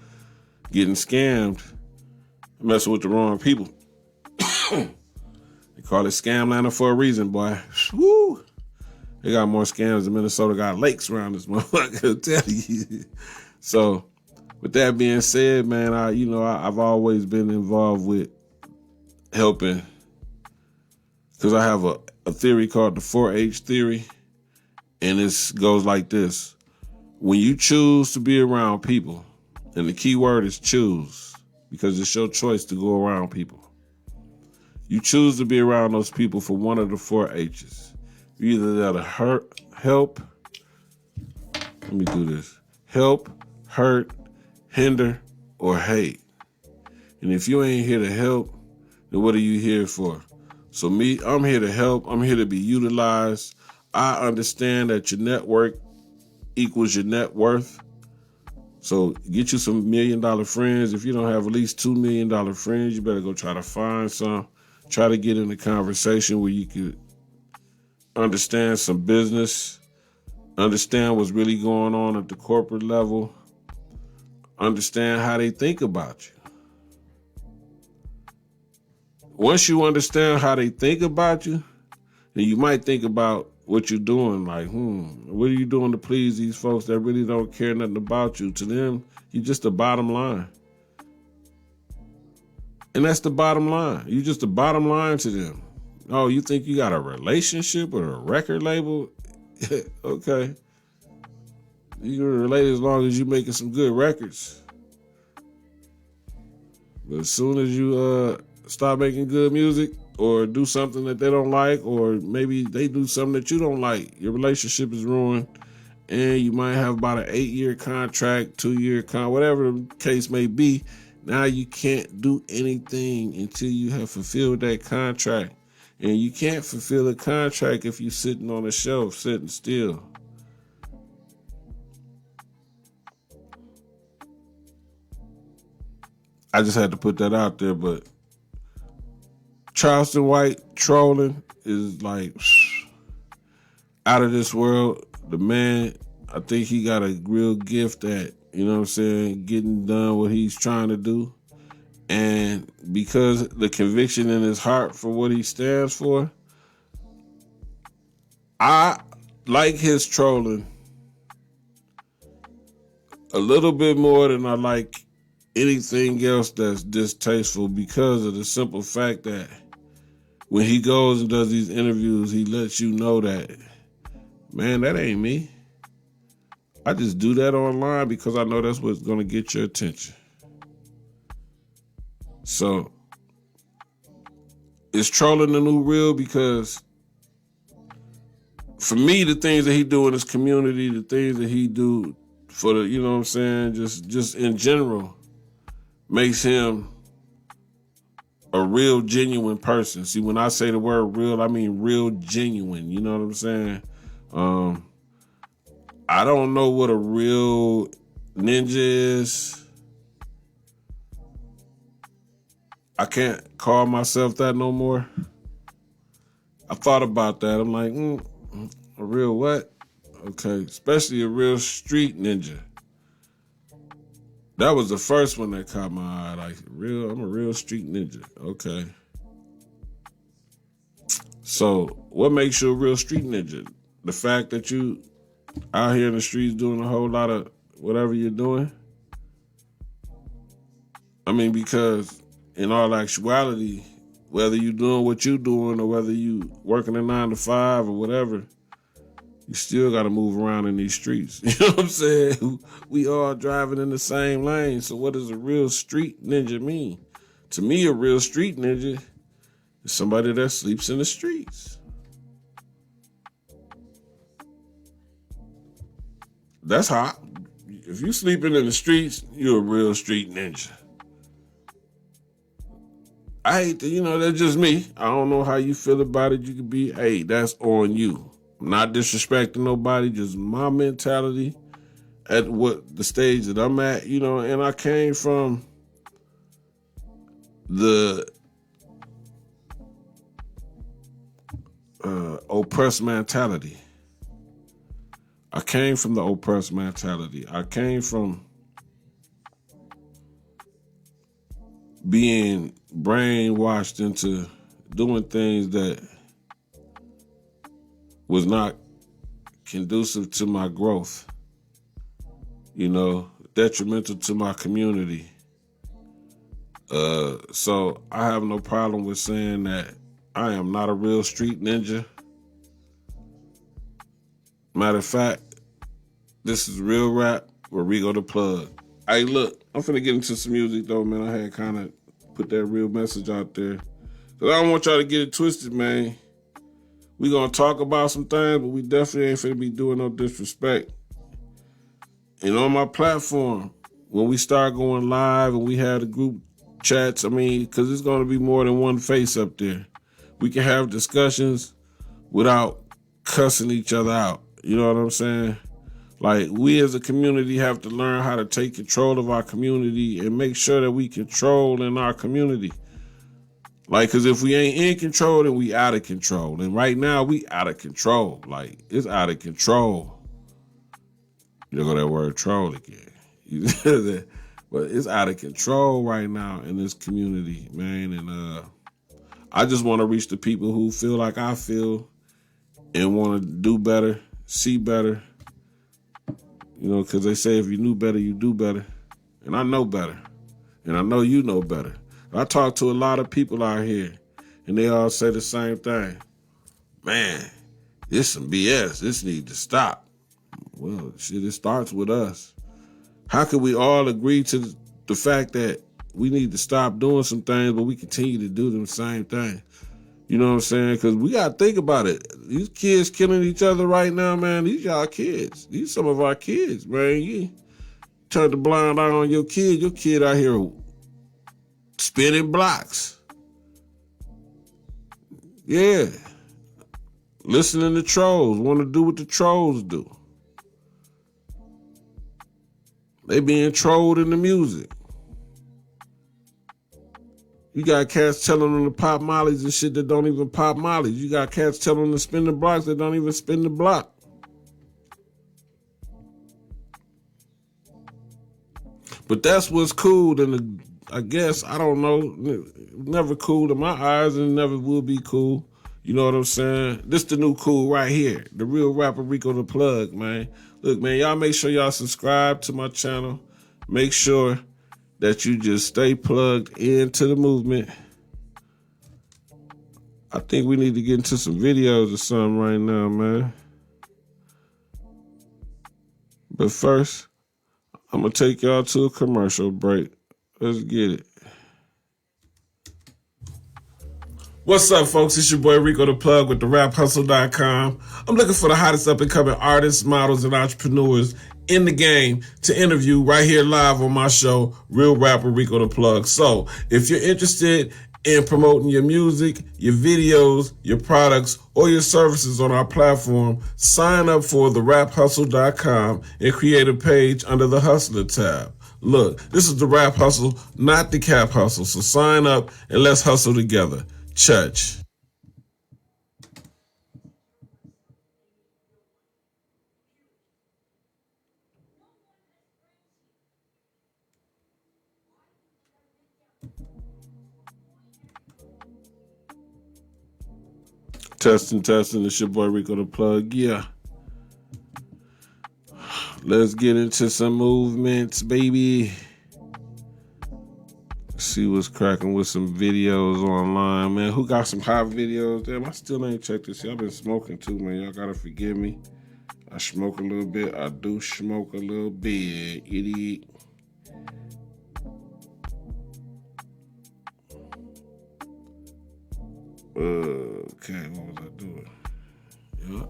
getting scammed, messing with the wrong people. They call it Scamlanta for a reason, boy. Woo! They got more scams than Minnesota got lakes around this motherfucker, I'll tell you. So, with that being said, man, I've always been involved with helping, because I have a theory called the 4-H theory, and this goes like this. When you choose to be around people, and the key word is choose, because it's your choice to go around people. You choose to be around those people for one of the 4 H's. Either that'll help, let me do this, help, hurt, hinder, or hate. And if you ain't here to help, then what are you here for? So me, I'm here to help. I'm here to be utilized. I understand that your network equals your net worth. So get you some $1 million friends. If you don't have at least $2 million friends, you better go try to find some. Try to get in a conversation where you could understand some business, understand what's really going on at the corporate level, understand how they think about you. Once you understand how they think about you, then you might think about, what you're doing. Like, what are you doing to please these folks that really don't care nothing about you? To them, you're just the bottom line. And that's the bottom line. You're just the bottom line to them. Oh, you think you got a relationship with a record label? Okay. You can relate as long as you're making some good records. But as soon as you stop making good music or do something that they don't like, or maybe they do something that you don't like, your relationship is ruined, and you might have about an 8-year contract, 2-year contract, whatever the case may be. Now you can't do anything until you have fulfilled that contract. And you can't fulfill a contract if you're sitting on a shelf, sitting still. I just had to put that out there, but Charleston White trolling is like out of this world. The man, I think he got a real gift at, you know what I'm saying, getting done what he's trying to do. And because the conviction in his heart for what he stands for, I like his trolling a little bit more than I like anything else that's distasteful, because of the simple fact that when he goes and does these interviews, he lets you know that, man, that ain't me. I just do that online because I know that's what's going to get your attention. So, is trolling the new real? Because for me, the things that he do in his community, the things that he do for the, you know what I'm saying, just in general, makes him a real, genuine person. See, when I say the word real, I mean real, genuine. You know what I'm saying? I don't know what a real ninja is. I can't call myself that no more. I thought about that. I'm like, a real what? Okay, especially a real street ninja. That was the first one that caught my eye. Like, I'm a real street ninja. Okay. So, what makes you a real street ninja? The fact that you out here in the streets doing a whole lot of whatever you're doing? I mean, because in all actuality, whether you're doing what you're doing or whether you working a 9 to 5 or whatever, you still got to move around in these streets. You know what I'm saying? We all driving in the same lane. So what does a real street ninja mean? To me, a real street ninja is somebody that sleeps in the streets. That's hot. If you sleeping in the streets, you're a real street ninja. I hate to, that's just me. I don't know how you feel about it. You could be, hey, that's on you. I'm not disrespecting nobody, just my mentality at what the stage that I'm at, and I came from the oppressed mentality. I came from the oppressed mentality. I came from being brainwashed into doing things that was not conducive to my growth, detrimental to my community. So I have no problem with saying that I am not a real street ninja. Matter of fact, this is Real Rap with Rigo the Plug. Hey, look, I'm finna get into some music though, man. I had kind of put that real message out there. Cause I don't want y'all to get it twisted, man. We gonna talk about some things, but we definitely ain't finna be doing no disrespect. And on my platform, when we start going live and we have the group chats, cause it's gonna be more than one face up there. We can have discussions without cussing each other out. You know what I'm saying? Like, we as a community have to learn how to take control of our community and make sure that we control in our community. Like, because if we ain't in control, then we out of control. And right now, we out of control. Like, it's out of control. There go that word troll again. But it's out of control right now in this community, man. And I just want to reach the people who feel like I feel and want to do better, see better. You know, because they say if you knew better, you do better. And I know better. And I know you know better. I talk to a lot of people out here, and they all say the same thing. Man, this some BS. This need to stop. Well, shit, it starts with us. How can we all agree to the fact that we need to stop doing some things, but we continue to do the same thing? You know what I'm saying? Because we got to think about it. These kids killing each other right now, man, these y'all kids. These some of our kids, man. You turn the blind eye on your kid out here spinning blocks. Yeah. Listening to trolls, want to do what the trolls do. They being trolled in the music. You got cats telling them to pop mollies and shit that don't even pop mollies. You got cats telling them to spin the blocks that don't even spin the block. But that's what's cool, and I guess, I don't know, never cool in my eyes and never will be cool. You know what I'm saying? This the new cool right here. The real rapper Rico the Plug, man. Look, man, y'all make sure y'all subscribe to my channel. Make sure that you just stay plugged into the movement. I think we need to get into some videos or something right now, man. But first, I'm going to take y'all to a commercial break. Let's get it. What's up, folks? It's your boy Rico the Plug with TheRapHustle.com. I'm looking for the hottest up-and-coming artists, models, and entrepreneurs in the game to interview right here live on my show, Real Rapper Rico the Plug. So if you're interested in promoting your music, your videos, your products, or your services on our platform, sign up for TheRapHustle.com and create a page under the Hustler tab. Look, this is the Rap Hustle, not the Cap Hustle. So sign up and let's hustle together. Church. Testing. It's your boy Rico the Plug. Yeah. Let's get into some movements, baby. See what's cracking with some videos online, man. Who got some hot videos? Damn, I still ain't checked this. I've been smoking too, man. Y'all gotta forgive me. I smoke a little bit. I do smoke a little bit, idiot. Okay, what was I doing? Yeah.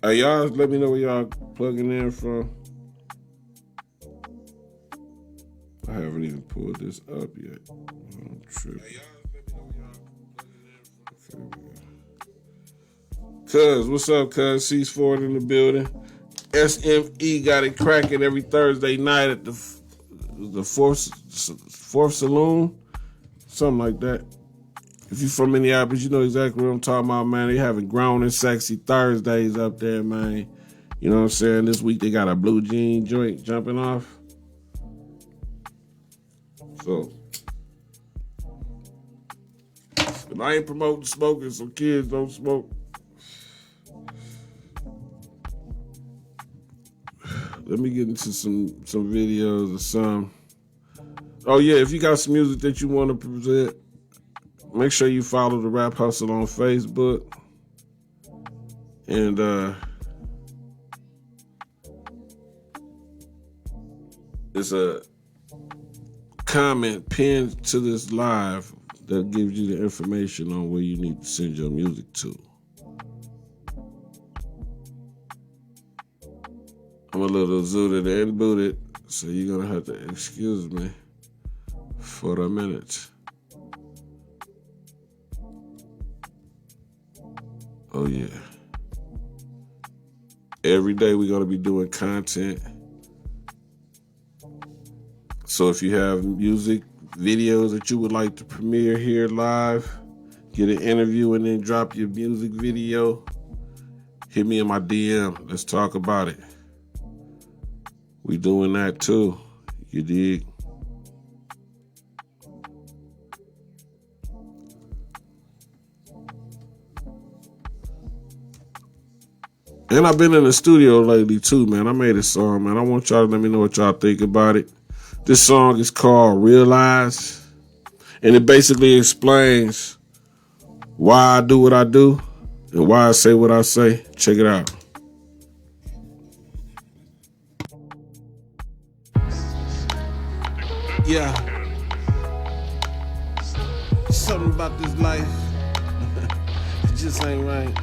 Hey, y'all, let me know where y'all plugging in from. I haven't even pulled this up yet. I'm tripping. Hey, y'all, let me know where y'all plugging in from. Cuz, what's up, cuz? C's Ford in the building. SME got it cracking every Thursday night at the fourth Saloon, something like that. If you from Minneapolis, you know exactly what I'm talking about, man. They having grown and sexy Thursdays up there, man. You know what I'm saying? This week they got a blue jean joint jumping off. So, and I ain't promoting smoking, so kids don't smoke. Let me get into some videos or some. Oh yeah, if you got some music that you want to present, make sure you follow the Rap Hustle on Facebook. And it's a comment pinned to this live that gives you the information on where you need to send your music to. I'm a little zooted and booted, so you're gonna have to excuse me for a minute. Oh yeah. Every day we're gonna be doing content. So if you have music, videos that you would like to premiere here live, get an interview and then drop your music video, hit me in my DM. Let's talk about it. We doing that too. You dig? And I've been in the studio lately too, man. I made a song, man. I want y'all to let me know what y'all think about it. This song is called Realize. And it basically explains why I do what I do and why I say what I say. Check it out. Yeah. Something about this life. It just ain't right.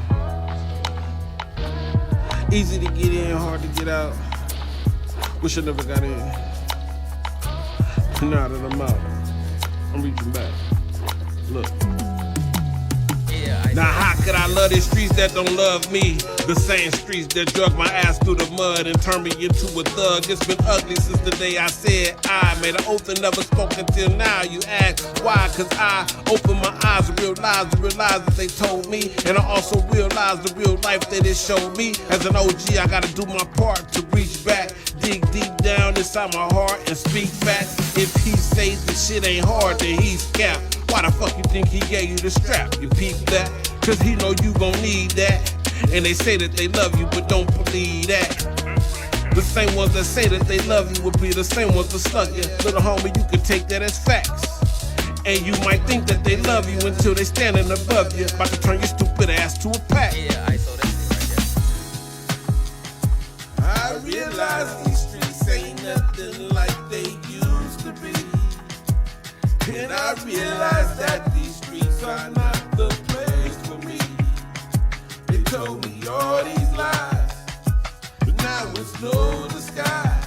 Easy to get in, hard to get out. Wish I never got in. Now that I'm out, I'm reaching back. Look. Now how could I love these streets that don't love me? The same streets that drug my ass through the mud and turned me into a thug. It's been ugly since the day I said I made an oath and never spoke until now. You ask why? Cause I opened my eyes and realized that they told me. And I also realized the real life that it showed me. As an OG, I gotta do my part to reach back, dig deep down inside my heart and speak facts. If he says the shit ain't hard, then he's capped. Why the fuck you think he gave you the strap? You peep that? Cause he know you gon' need that. And they say that they love you, but don't believe that. The same ones that say that they love you will be the same ones that slug you. Little homie, you can take that as facts. And you might think that they love you until they standing above you, about to turn your stupid ass to a pack. Yeah, I saw that shit right there. I realize these streets ain't nothing like they used to be. And I realize that these streets are not the place for me. They told me all these lies, but now it's no disguise.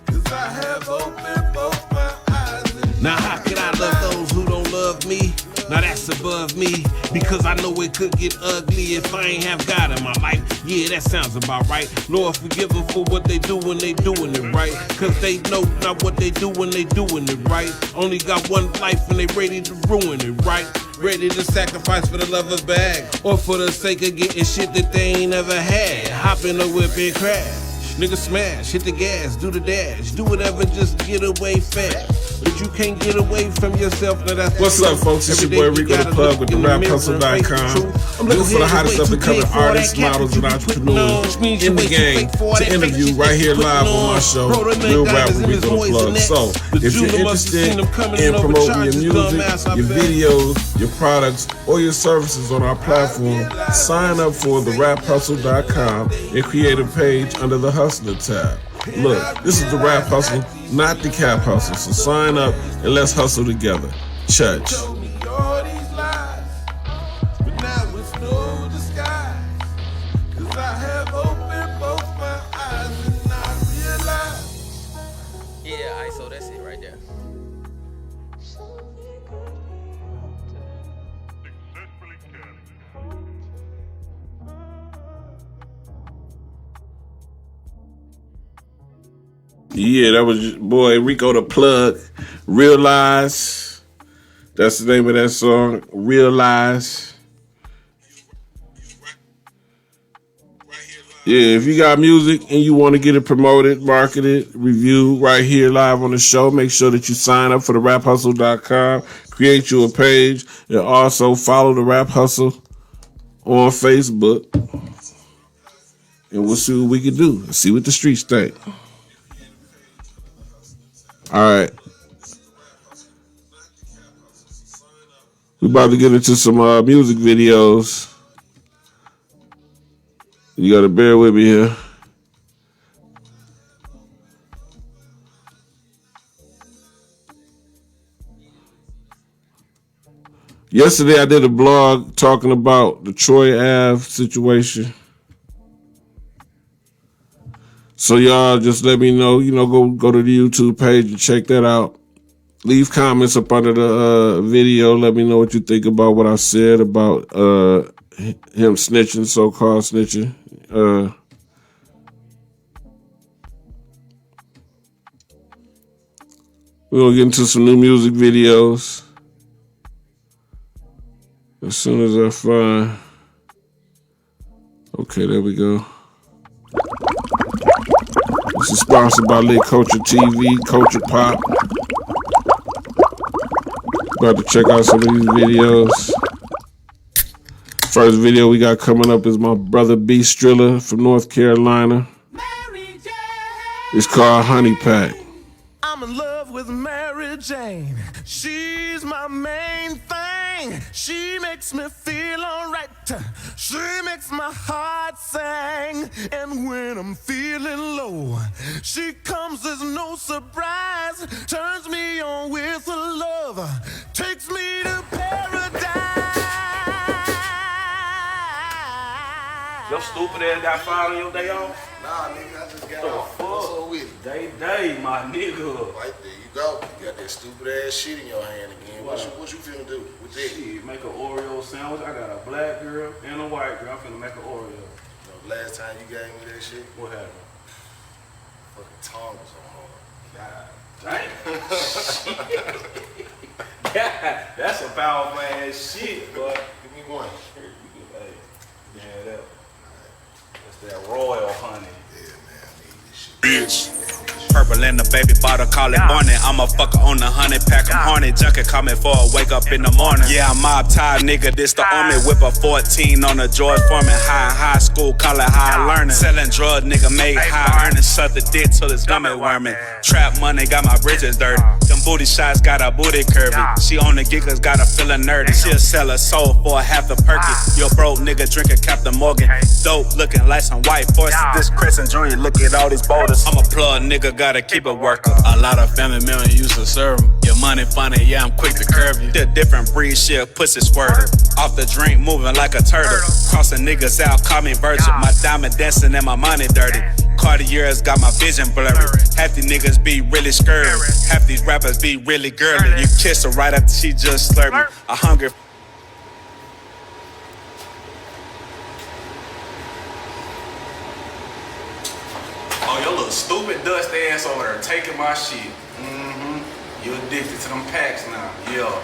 Cause I have opened both my eyes. Now how can I love those who don't love me? Now that's above me, because I know it could get ugly if I ain't have God in my life. Yeah, that sounds about right. Lord, forgive them for what they do when they doing it right. Cause they know not what they do when they doing it right. Only got one life and they ready to ruin it, right? Ready to sacrifice for the love of bag, or for the sake of getting shit that they ain't never had. Hop in the whip and crash. Nigga smash, hit the gas, do the dash, do whatever, just get away fast. But you can't get away from yourself. Now that's What's up, folks? It's your boy Rico the Plug with the RapHustle.com. Looking for the hottest up and coming artists, models, and entrepreneurs in the game to interview right here live on my show, Real Rap with Rico the Plug. So, if you're interested in promoting your music, your videos, your products, or your services on our platform, sign up for the RapHustle.com and create a page under the Hustler tab. Look, this is the Rap Hustle, not the Cap Hustle. So sign up and let's hustle together. Church. Yeah, I saw that shit right there. Yeah, that was boy Rico the Plug. Realize. That's the name of that song. Realize. Yeah, if you got music and you want to get it promoted, marketed, reviewed right here live on the show, make sure that you sign up for the RapHustle.com, create you a page, and also follow the Rap Hustle on Facebook. And we'll see what we can do. See what the streets think. All right. We about to get into some music videos. You got to bear with me here. Yesterday I did a blog talking about the Troy Ave situation. So y'all just let me know, go to the YouTube page and check that out. Leave comments up under the video. Let me know what you think about what I said about him snitching, so-called snitching. We're going to get into some new music videos as soon as I find. Okay, there we go. This is sponsored by Lit Culture TV, Culture Pop. About to check out some of these videos. First video we got coming up is my brother B Striller from North Carolina. It's called Honey Pack. I'm in love with Mary Jane. She's my main thing. She makes me feel alright. She makes my heart sing. And when I'm feeling low, she comes as no surprise. Turns me on with her love. Takes me to paradise. Your stupid ass got fired on your day off? Nah, nigga, I just got off. What's up with it? Day, my nigga. Right there you go. You got that stupid ass shit in your hand again. What you finna do with that? Shit, make an Oreo sandwich. I got a black girl and a white girl. I'm finna make an Oreo. The last time you gave me that shit, What happened? fucking tongue was on hard. God damn. God, that's some powerful ass shit, boy. Give me one. Here, you have that. That's that royal honey. Yeah, man, I need this shit. Purple and the baby bottle, call it morning. I'm a fucker on the honey pack, I'm horny. Junkie call me for a wake up in the morning. Yeah, I'm mob tired, nigga, this the army. Whip a 14 on the George Foreman. High school, call it high learning. Selling drugs, nigga, made high earning. Suck the dick till it's gummy worming. Trap money, got my bridges dirty. Them booty shots got her booty curvy. She on the giggles, got her feeling nerdy. She'll sell her soul for half the perky. Yo, broke nigga drinking Captain Morgan. Dope looking like some white forces. This Crescent Junior, look at all these boulders. I'm a plug nigga, gotta keep it working. A lot of family members used to serve them. Your money funny, yeah, I'm quick to curve you. The different breed shit, pussy squirter. Off the drink, moving like a turtle. Crossing niggas out, call me virgin. My diamond dancing and my money dirty. Cartier's got my vision blurry. Half these niggas be really scurry. Half these rappers be really girly. You kiss her right after she just slurped me. A hungry Oh, your little stupid dust ass over there taking my shit. You addicted to them packs now. Yeah.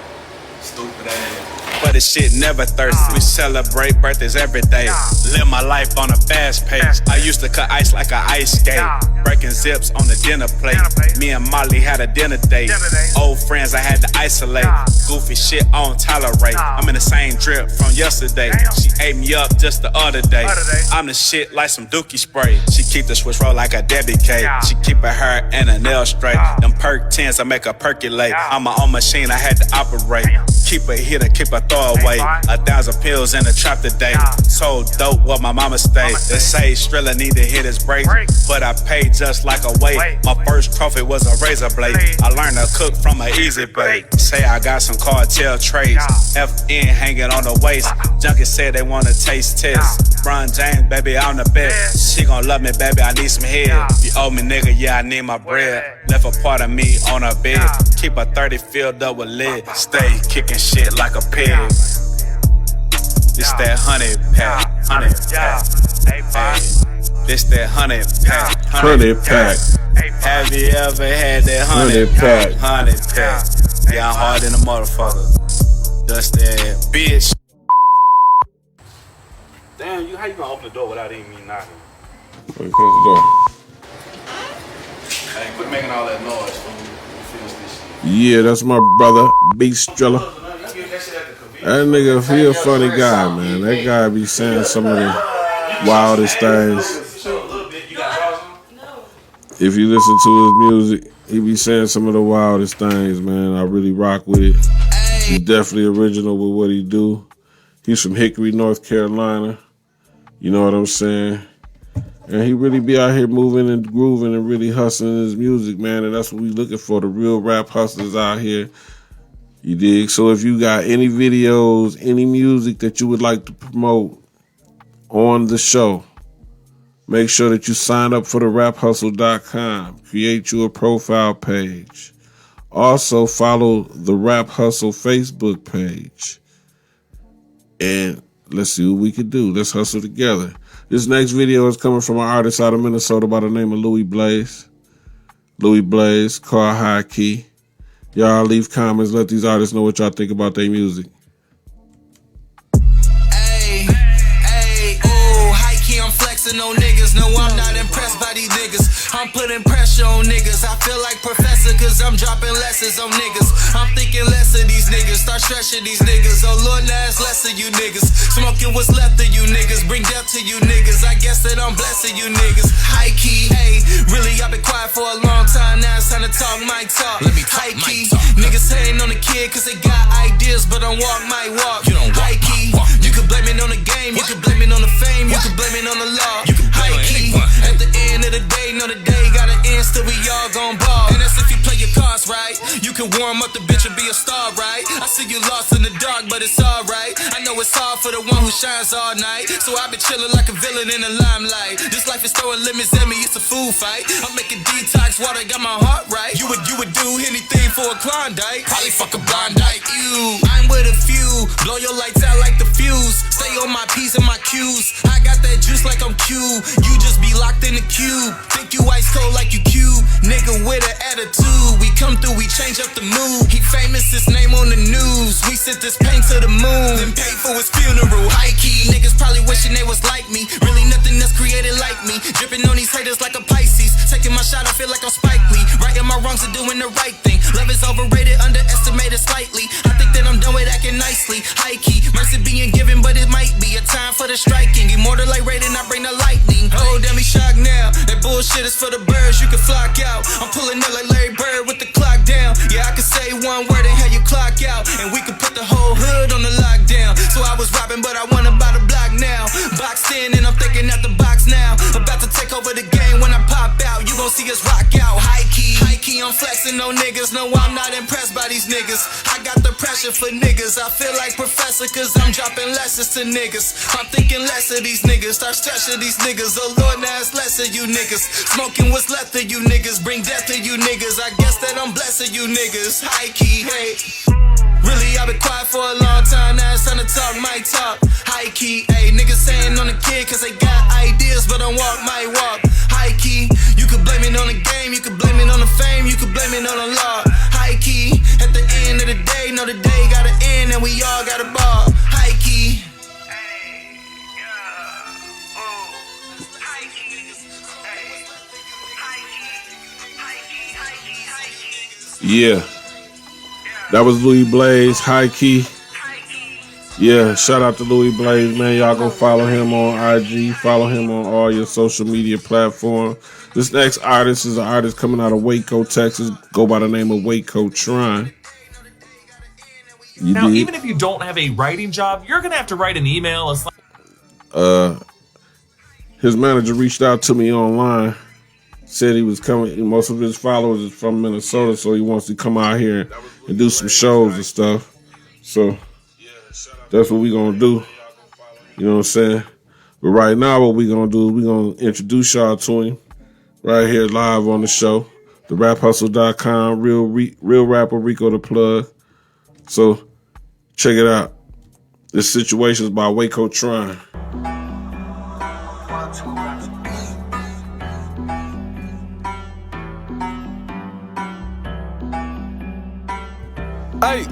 Stupid ass. but this shit never thirsty. We celebrate birthdays every day. Live my life on a fast pace. I used to cut ice like an ice skate. Breaking zips on the dinner plate. Me and Molly had a dinner date. Old friends I had to isolate. Goofy shit I don't tolerate. I'm in the same drip from yesterday. She ate me up just the other day. I'm the shit like some dookie spray. She keep the switch roll like a Debbie K. She keep her hair and her nails straight. Them perk 10s I make her percolate. I'm my own machine, I had to operate. Keep a hitter, keep a throwaway. 1,000 pills in the trap today. So dope what my mama stayed. They say Strilla need to hit his break, but I paid just like a weight. My first trophy was a razor blade. I learned to cook from an easy bake. Say I got some cartel trades. FN hanging on the waist. Junkies said they wanna taste test. Bron James, baby, I'm the best. She gon' love me, baby, I need some head. If you owe me, nigga, yeah, I need my bread. Left a part of me on her bed. Keep a 30 filled up with lead. Stay kicking shit like a pig. This that honey pack, honey pack. Hey, this that honey pack, Honey pack. Have you ever had that honey pack? Honey pack. Yeah, I'm hard in a motherfucker. That's that bitch. Damn, how you gonna open the door without even me knocking? Wait, close the door. Hey, quit making all that noise, fool. You finish this shit. Yeah, that's my brother, B Strilla. That nigga, he a funny guy, man. That guy be saying some of the wildest things. If you listen to his music, he be saying some of the wildest things, man. I really rock with it. He's definitely original with what he do. He's from Hickory, North Carolina. You know what I'm saying? And he really be out here moving and grooving and really hustling his music, man. And that's what we looking for, the real rap hustlers out here. You dig? So if you got any videos, any music that you would like to promote on the show, make sure that you sign up for the raphustle.com. Create you a profile page. Also follow the Rap Hustle Facebook page. And let's see what we can do. Let's hustle together. This next video is coming from an artist out of Minnesota by the name of Louis Blaze. Louis Blaze, called High Key. Y'all leave comments. Let these artists know what y'all think about their music. Hey, ooh, High Key key, I'm flexing on niggas. No, I'm not impressed by these niggas. I'm putting pressure on niggas. I feel like Professor, cause I'm dropping lessons on niggas. I'm thinking less of these niggas, start stretching these niggas. Oh Lord, now it's less of you niggas. Smoking what's left of you niggas, bring death to you niggas. I guess that I'm blessing you niggas. High key, hey, really I've been quiet for a long time. Now it's time to talk my talk. Let me talk high key, niggas hating on the kid cause they got ideas, but don't walk my walk. You don't high key, you can blame it on the game, you can blame it on the fame, you can blame it on the law. High key, at the end of the day, know the day gotta end, still we all gon' ball. And that's if you play your cards right. You can warm up the bitch and be a star, right? I see you lost in the dark, but it's alright. I know it's hard for the one who shines all night, so I been chillin' like a villain in the limelight. This life is throwing limits at me, it's a food fight. I'm making detox water, got my heart right. You would do anything for a Klondike, probably fuck a Blondike. You, I'm with a few, blow your lights out like the fuse. Stay on my P's and my Q's. I got that juice like I'm Q. You just be locked in the cube. Think you ice cold like you cube. Nigga with an attitude. We come through, we change up the mood. He famous, his name on the news. We sent this pain to the moon, then paid for his funeral. High key, niggas probably wishing they was like me. Really nothing that's created like me. Dripping on these haters like a Pisces. Taking my shot, I feel like I'm Spike Lee. Righting my wrongs and doing the right thing. Love is overrated, underestimated slightly. I think that I'm done with acting nicely. High key, mercy being given, but it might be a time for the striking. Immortal like Raiden, I bring the lightning. Oh, damn, he shocked now. That bullshit is for the birds, you can flock out. I'm pulling up like Larry Bird with the clock down. Yeah, I can say one word and have you clock out. And we can put the whole hood on the lockdown. So I was robbing, but I wanna buy the block now. Boxed in and I'm thinking out the box now. About to take over the game when I pop out. You gon' see us rock out. High key, I'm flexing on niggas. No, I'm not impressed by these niggas. I got the pressure for niggas. I feel like Professor cause I'm dropping lessons to niggas. I'm thinking less of these niggas, start stretching these niggas. Oh Lord, now it's less of you niggas. Smoking what's left of you niggas, bring death to you niggas. I guess that I'm blessing you niggas. High key, hey. Really, I've been quiet for a long time, now it's time to talk my talk. High key, ayy, niggas saying on the kid cause they got ideas, but don't walk my walk. High key, you can blame it on the game, you can blame it on the fame, you can blame it on the law. High key, at the end of the day, know the day gotta end and we all gotta ball. High key. Yeah. That was Louis Blaze, High Key. Yeah, shout out to Louis Blaze, man. Y'all go follow him on IG. Follow him on all your social media platforms. This next artist is an artist coming out of Waco, Texas. Go by the name of Waco Trine. Now, even if you don't have a writing job, you're going to have to write an email. His manager reached out to me online. Said he was coming. Most of his followers is from Minnesota, so he wants to come out here and do some shows and stuff. So that's what we're going to do. You know what I'm saying? But right now, what we're going to do is we're going to introduce y'all to him right here live on the show. TheRapHustle.com, real rapper Rico the Plug. So check it out. This situation is by Waco Trine. Hey,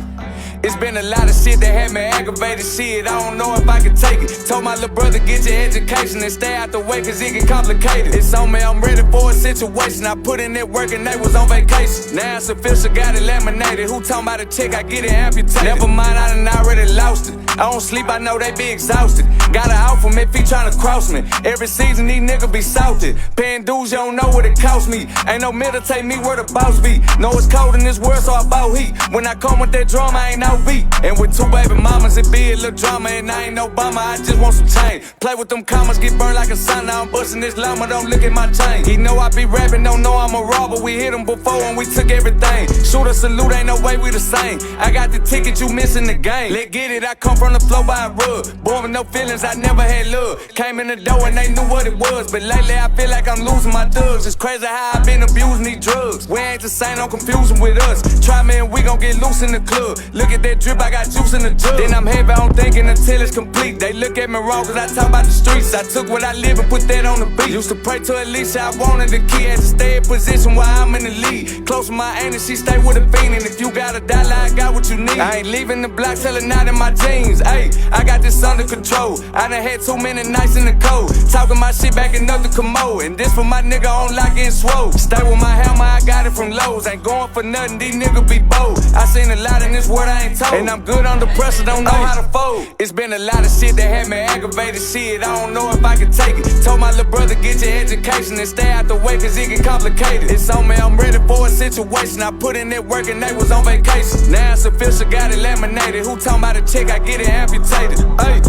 it's been a lot of shit that had me aggravated. Shit, I don't know if I can take it. Told my little brother, get your education and stay out the way, cause it get complicated. It's on me, I'm ready for a situation. I put in that work and they was on vacation. Now it's official, got it laminated. Who talking about a check, I get it amputated. Never mind, I done already lost it. I don't sleep, I know they be exhausted. Got an out from if he tryna cross me. Every season these niggas be salted. Paying dues, you don't know what it cost me. Ain't no meditate me where the boss be. Know it's cold in this world, so I bout heat. When I come with that drama, I ain't no beat. And with two baby mamas, it be a little drama. And I ain't no bummer, I just want some change. Play with them commas, get burned like a sun. Now I'm busting this llama, don't look at my chain. He know I be rapping, don't know I'm a robber. We hit him before and we took everything. Shoot a salute, ain't no way we the same. I got the ticket, you missing the game. Let's get it, I come from the flow by a rug. Born with no feelings, I never had love. Came in the door and they knew what it was. But lately I feel like I'm losing my thugs. It's crazy how I been abusing these drugs. We ain't the same, don't confuse them with us. Try me and we gon' get loose in the club. Look at that drip, I got juice in the jug. Then I'm heavy on thinking until it's complete. They look at me wrong, cause I talk about the streets. I took what I live and put that on the beat. Used to pray to Alicia, I wanted the key. Had to stay in position while I'm in the lead. Close to my aunt and she stay with a fiend. And if you got a dollar, I got what you need. I ain't leaving the block till it's not in my jeans. Ayy, I got this under control. I done had too many nights in the cold. Talking my shit backing up the commode. And this for my nigga on lock and swole. Stay with my hammer, I got it from Lowe's. Ain't going for nothing, these niggas be bold. I seen a lot in this world I ain't told. And I'm good under pressure, don't know how to fold. It's been a lot of shit that had me aggravated. Shit, I don't know if I can take it. Told my little brother, get your education and stay out the way, cause it get complicated. It's on me, I'm ready for a situation. I put in that work and they was on vacation. Now it's official, got it laminated. Who talking about a check, I get it amputated. Ay.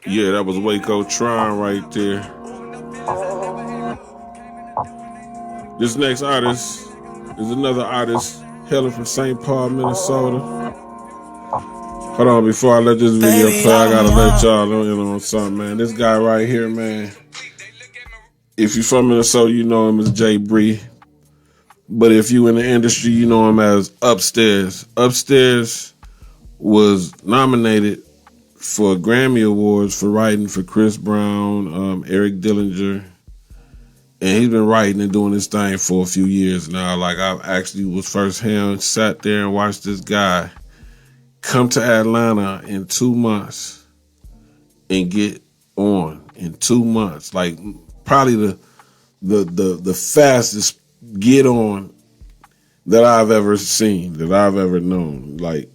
Yeah, that was Waco Tron right there. This next artist is another artist hailing from St. Paul, Minnesota. Hold on, before I let this video play, I gotta let y'all know something, man. This guy right here, man. If you're from Minnesota, you know him as Jay Bree. But if you in the industry, you know him as Upstairs. Upstairs was nominated for Grammy Awards for writing for Chris Brown, Eric Dillinger. And he's been writing and doing this thing for a few years now. Like, I actually was firsthand, sat there and watched this guy come to Atlanta in 2 months and get on in 2 months. Like, probably the fastest get on that I've ever seen, that I've ever known. Like,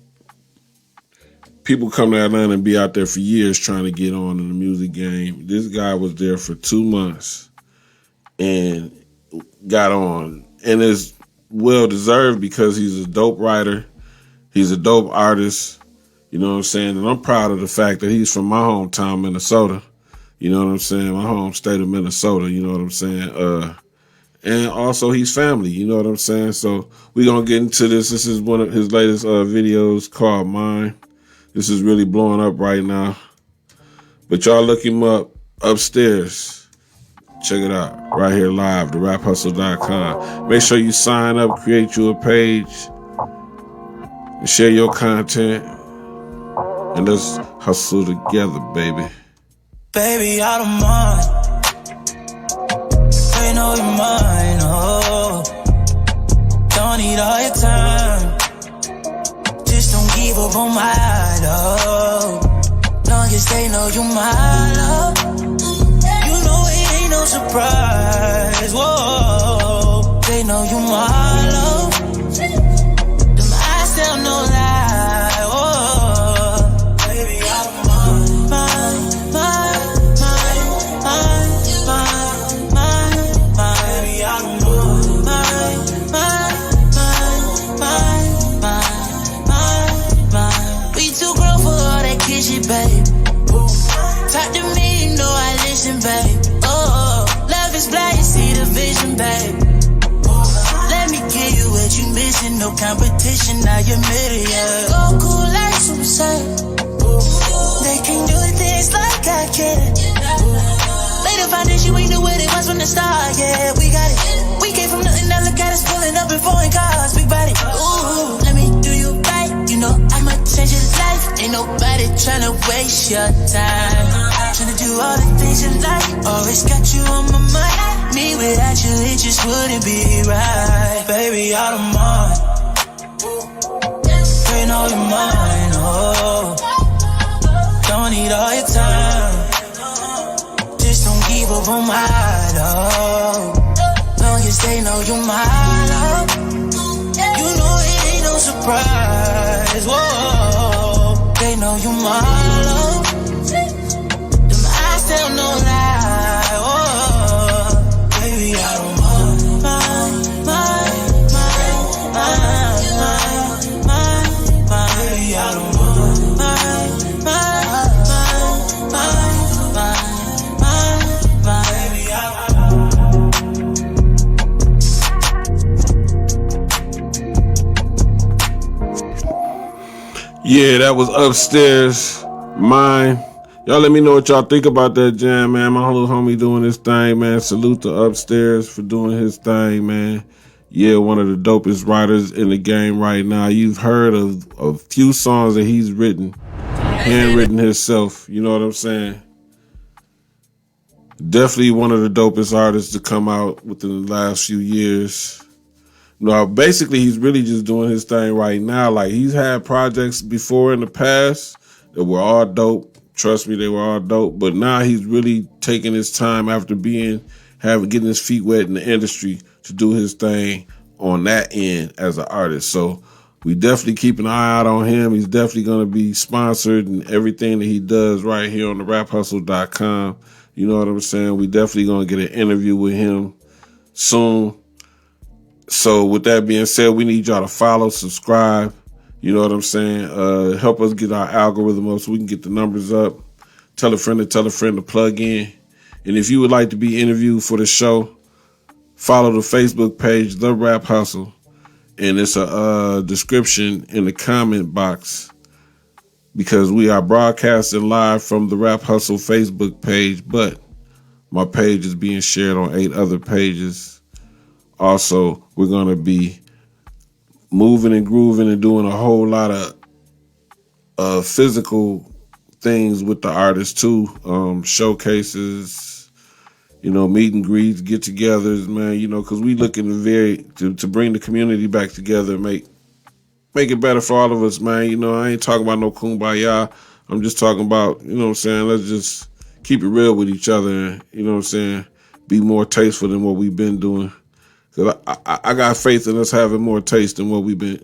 people come to Atlanta and be out there for years trying to get on in the music game. This guy was there for 2 months and got on. And it's well-deserved because he's a dope writer. He's a dope artist. You know what I'm saying? And I'm proud of the fact that he's from my hometown, Minnesota. You know what I'm saying? My home state of Minnesota. You know what I'm saying? And also he's family. You know what I'm saying? So we're going to get into this. This is one of his latest videos called Mine. This is really blowing up right now. But y'all look him up, Upstairs. Check it out right here live, theraphustle.com. Make sure you sign up, create you a page, and share your content. And let's hustle together, baby. Baby, I don't mind. They know you're mine, oh. Don't need all your time. Just don't give up on my love. Long as they know you my love. You know it ain't no surprise, whoa. They know you my love. Them eyes tell no lie, whoa. Baby, I don't mind. Baby, I don't mind. We too grown for all that kid shit, babe. Talk to me, you know I listen, babe. Oh, love is blind, see the vision, babe. Let me give you what you missing, no competition, I admit it, yeah. Go cool like Super Saiyan. They can't do things like I can. Later foundation, we knew what it was from the start, yeah, we got it. We came from nothing, now look at us pulling up in foreign cars, big body. Ooh, let me do you right, you know I'ma change your life. Ain't nobody tryna waste your time. Tryna do all the things you like, always got you on my mind. Me without you, it just wouldn't be right. Baby, I don't mind. They know you're mine, oh. Don't need all your time. Just don't give up on my love. Long as they know you my love. You know it ain't no surprise, whoa. They know you my love. Them eyes tell no lie, whoa. Baby, I don't mind. Baby, I don't mind. Yeah, that was Upstairs, Mine. Y'all let me know what y'all think about that jam, man. My little homie doing his thing, man. Salute to Upstairs for doing his thing, man. one of the dopest writers in the game right now. You've heard of a few songs that he's written, handwritten himself. You know what I'm saying? Definitely one of the dopest artists to come out within the last few years. No, basically he's really just doing his thing right now. Like, he's had projects before in the past that were all dope. Trust me, they were all dope. But now he's really taking his time after getting his feet wet in the industry to do his thing on that end as an artist. So we definitely keep an eye out on him. He's definitely going to be sponsored and everything that he does right here on the raphustle.com. You know what I'm saying? We definitely going to get an interview with him soon. So with that being said, we need y'all to follow, subscribe. You know what I'm saying? Help us get our algorithm up so we can get the numbers up. Tell a friend to plug in. And if you would like to be interviewed for the show, follow the Facebook page, The Rap Hustle. And it's a description in the comment box, because we are broadcasting live from the Rap Hustle Facebook page, but my page is being shared on 8 other pages. Also, we're going to be moving and grooving and doing a whole lot of physical things with the artists too. Showcases, meet and greets, get-togethers, man, because we looking to bring the community back together and make it better for all of us, man. I ain't talking about no kumbaya. I'm just talking about, let's just keep it real with each other and, be more tasteful than what we've been doing. Cause I got faith in us having more taste than what we've been,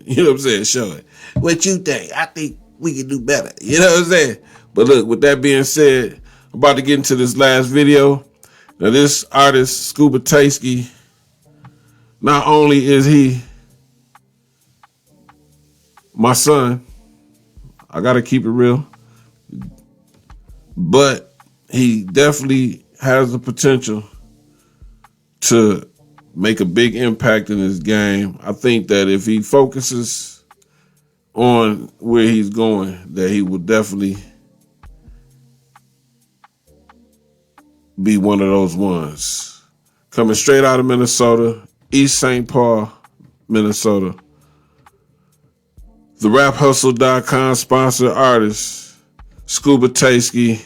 showing. What you think? I think we can do better. You know what I'm saying? But look, with that being said, I'm about to get into this last video. Now, this artist, Scuba Tasky, not only is he my son, I got to keep it real, but he definitely has the potential to make a big impact in his game. I think that if he focuses on where he's going, that he will definitely be one of those ones. Coming straight out of Minnesota, East St. Paul, Minnesota. The RapHustle.com sponsored artist, Scuba Tasky.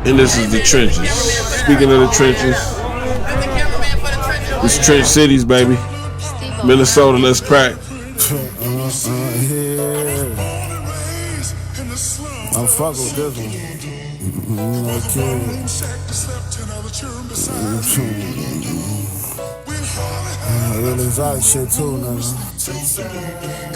And this is the trenches. Speaking of the trenches, it's Trench Cities, baby. Minnesota, let's crack. I'm fucking with this one. Real exotic shit too, nigga.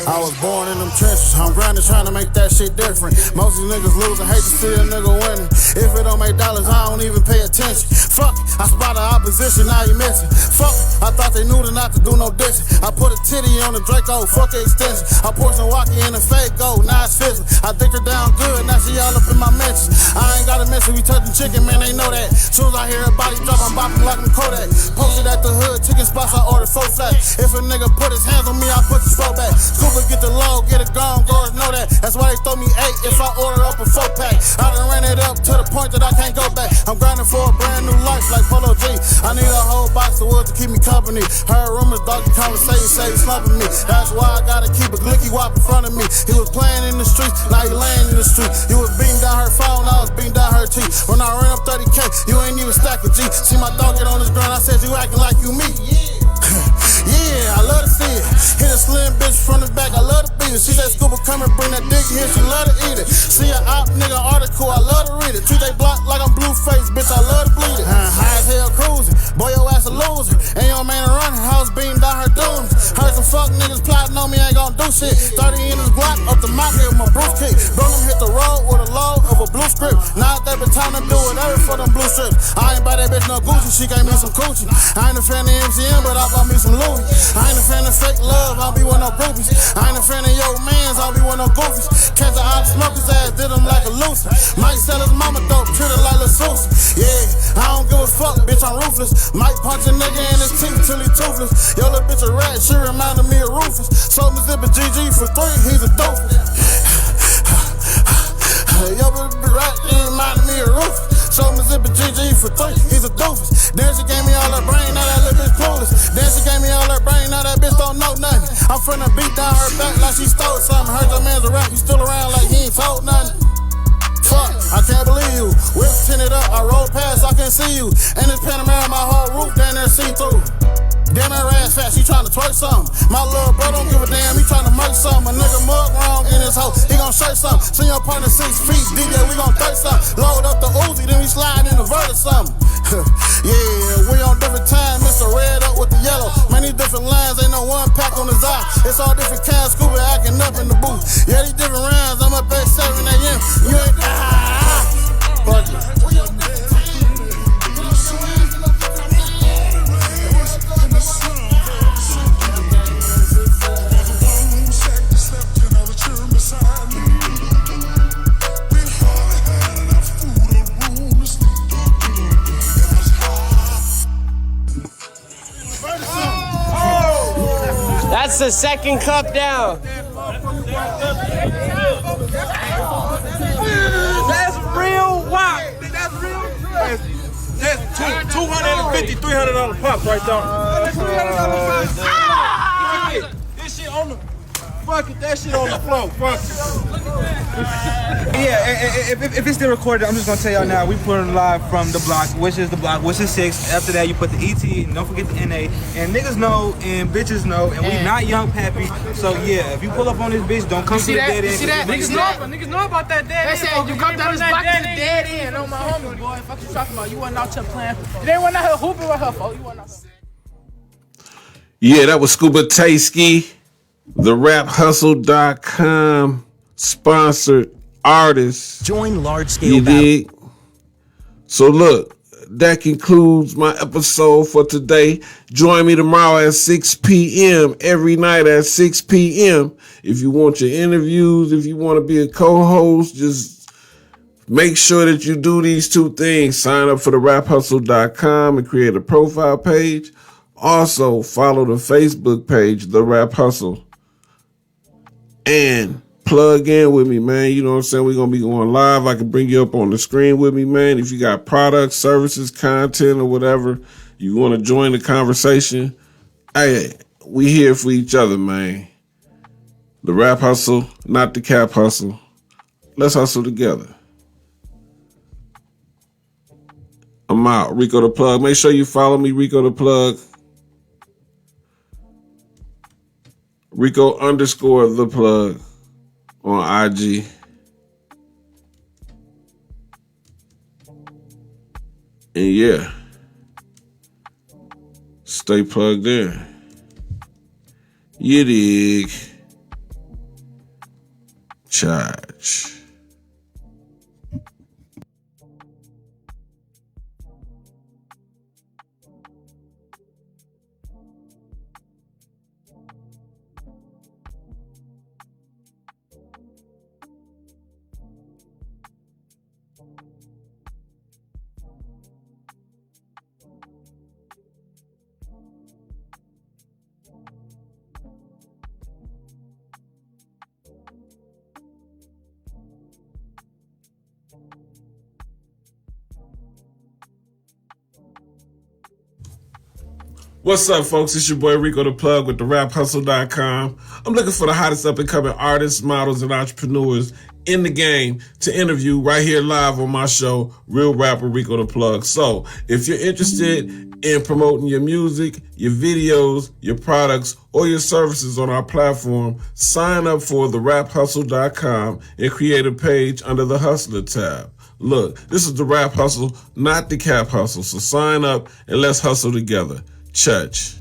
I was born in them trenches. I'm grinding, trying to make that shit different. Most of these niggas losing, hate to see a nigga winning. If it don't make dollars, I don't even pay attention. Fuck, I spot the opposition, now you missing. Fuck, I thought they knew to not to do no dissing. I put a titty on the Draco, fuck the extension. I poured some walkie in the fake gold, now it's fizzing. I dick her down good, now she all up in my mentions. I ain't got a mention, we touching chicken, man, they know that. Soon as I hear a body drop, I'm bopping like I'm Kodak. Posted at the hood, chicken spots, I ordered 4 flats. If a nigga put his hands on me, I put his 4 back. Scuba get the low, get it gone, girls know that. That's why they throw me 8 if I order up a 4-pack. I done ran it up to the point that I can't go back. I'm grinding for a brand new life like Polo G. I need a whole box of wood to keep me company. Heard rumors, dog, the conversation say he slumping me. That's why I gotta keep a glicky wop in front of me. He was playing in the streets, now he laying in the street. He was beating down her phone, I was beating down her teeth. When I ran up 30K, you ain't even stack a G. See my dog get on his ground, I said you acting like you me. Yeah, I love to see it. Hit a slim bitch from the back, I love to beat it. She said Scuba come and bring that dick here, she love to eat it. See an op nigga article, I love to read it. Treat they block like I'm Blueface, bitch, I love to bleed it. High as hell cruising, boy your ass a loser. Ain't your man running, house beating down her dunes. Heard some fuck niggas plotting on me, ain't gon' do shit. 30 in his block, up the mouth, give him a Bruce kick. Bro, them hit the road with a load of a blue script. Now that been time to do whatever for them blue strips. I ain't buy that bitch no Gucci, she gave me some coochie. I ain't a fan of MCM, but I bought me some Louis. I ain't a fan of fake love, I'll be with no groupies. I ain't a fan of your mans, I'll be with no goofies. Catch a hot smoke his ass, did him like a loose. Might sell his mama dope, treat her like a sauce. Yeah, I don't give a fuck, bitch, I'm ruthless. Might punch a nigga in his teeth till he toothless. Yo, little bitch a rat, she reminded me of Rufus. Sold me zippin' GG for 3, he's a doofus. Yo, little bitch rat, he reminded me of Rufus. Sold me zippin' GG for 3, he's a doofus. Then she gave me all her brain, now that little bitch clueless. I'm finna beat down her back like she stole something. Heard your man's a rap, you still around like he ain't told nothing. Fuck, I can't believe you. Whip tinted up, I rolled past, I can see you. And this Panamera, my whole roof down there see through. Damn, her ass fat, she tryna twerk something. My little bro don't give a damn, he tryna make something. A nigga mug wrong in his hoe, he gon' shake something. Send your partner 6 feet, DJ, we gon' thirst something. Load up the Uzi, then we slide in the vert or something. Yeah, we on different time, Mr. Red up with the yellow. Many different lines, ain't no one pack on his eye. It's all different kinds, Scuba acting up in the booth. Yeah, these different rounds, I'm up at 7 a.m. You ain't fuck it. That's the second cup down. That's real wop. That's real trash. That's $250, $300 pops right there. This shit on the. Fuck it, that shit on the floor. Fuck it. Yeah, if it's still recorded, I'm just gonna tell y'all now. We put it live from the block, which is 6. After that, you put the ET, and don't forget the NA. And niggas know, and bitches know, and we not young pappy. So yeah, if you pull up on this bitch, don't come to the dead end. You see that? Niggas know about that dead end. They said you come down this block to the dead end on my homie, boy. Fuck you talking about? You wasn't out here playing. You ain't went out here hooping with her, folks. You wasn't out here. Yeah, that was Scuba Tasky, the RapHustle.com sponsored artist. Join large scale. You dig? So look, that concludes my episode for today. Join me tomorrow at 6 p.m. every night at 6 p.m. If you want your interviews, if you want to be a co-host, just make sure that you do these 2 things. Sign up for the RapHustle.com and create a profile page. Also, follow the Facebook page, The Rap Hustle. And plug in with me, man. You know what I'm saying? We're going to be going live. I can bring you up on the screen with me, man. If you got products, services, content, or whatever, you want to join the conversation, hey, we here for each other, man. The Rap Hustle, not the Cap Hustle. Let's hustle together. I'm out. Rico the Plug. Make sure you follow me, Rico the Plug. Rico_the Plug on IG. And yeah, stay plugged in. You dig? Charge. What's up, folks? It's your boy Rico the Plug with the RapHustle.com. I'm looking for the hottest up-and-coming artists, models, and entrepreneurs in the game to interview right here live on my show, Real Rapper Rico the Plug. So if you're interested in promoting your music, your videos, your products, or your services on our platform, sign up for the RapHustle.com and create a page under the Hustler tab. Look, this is the Rap Hustle, not the Cap Hustle. So sign up and let's hustle together. Church.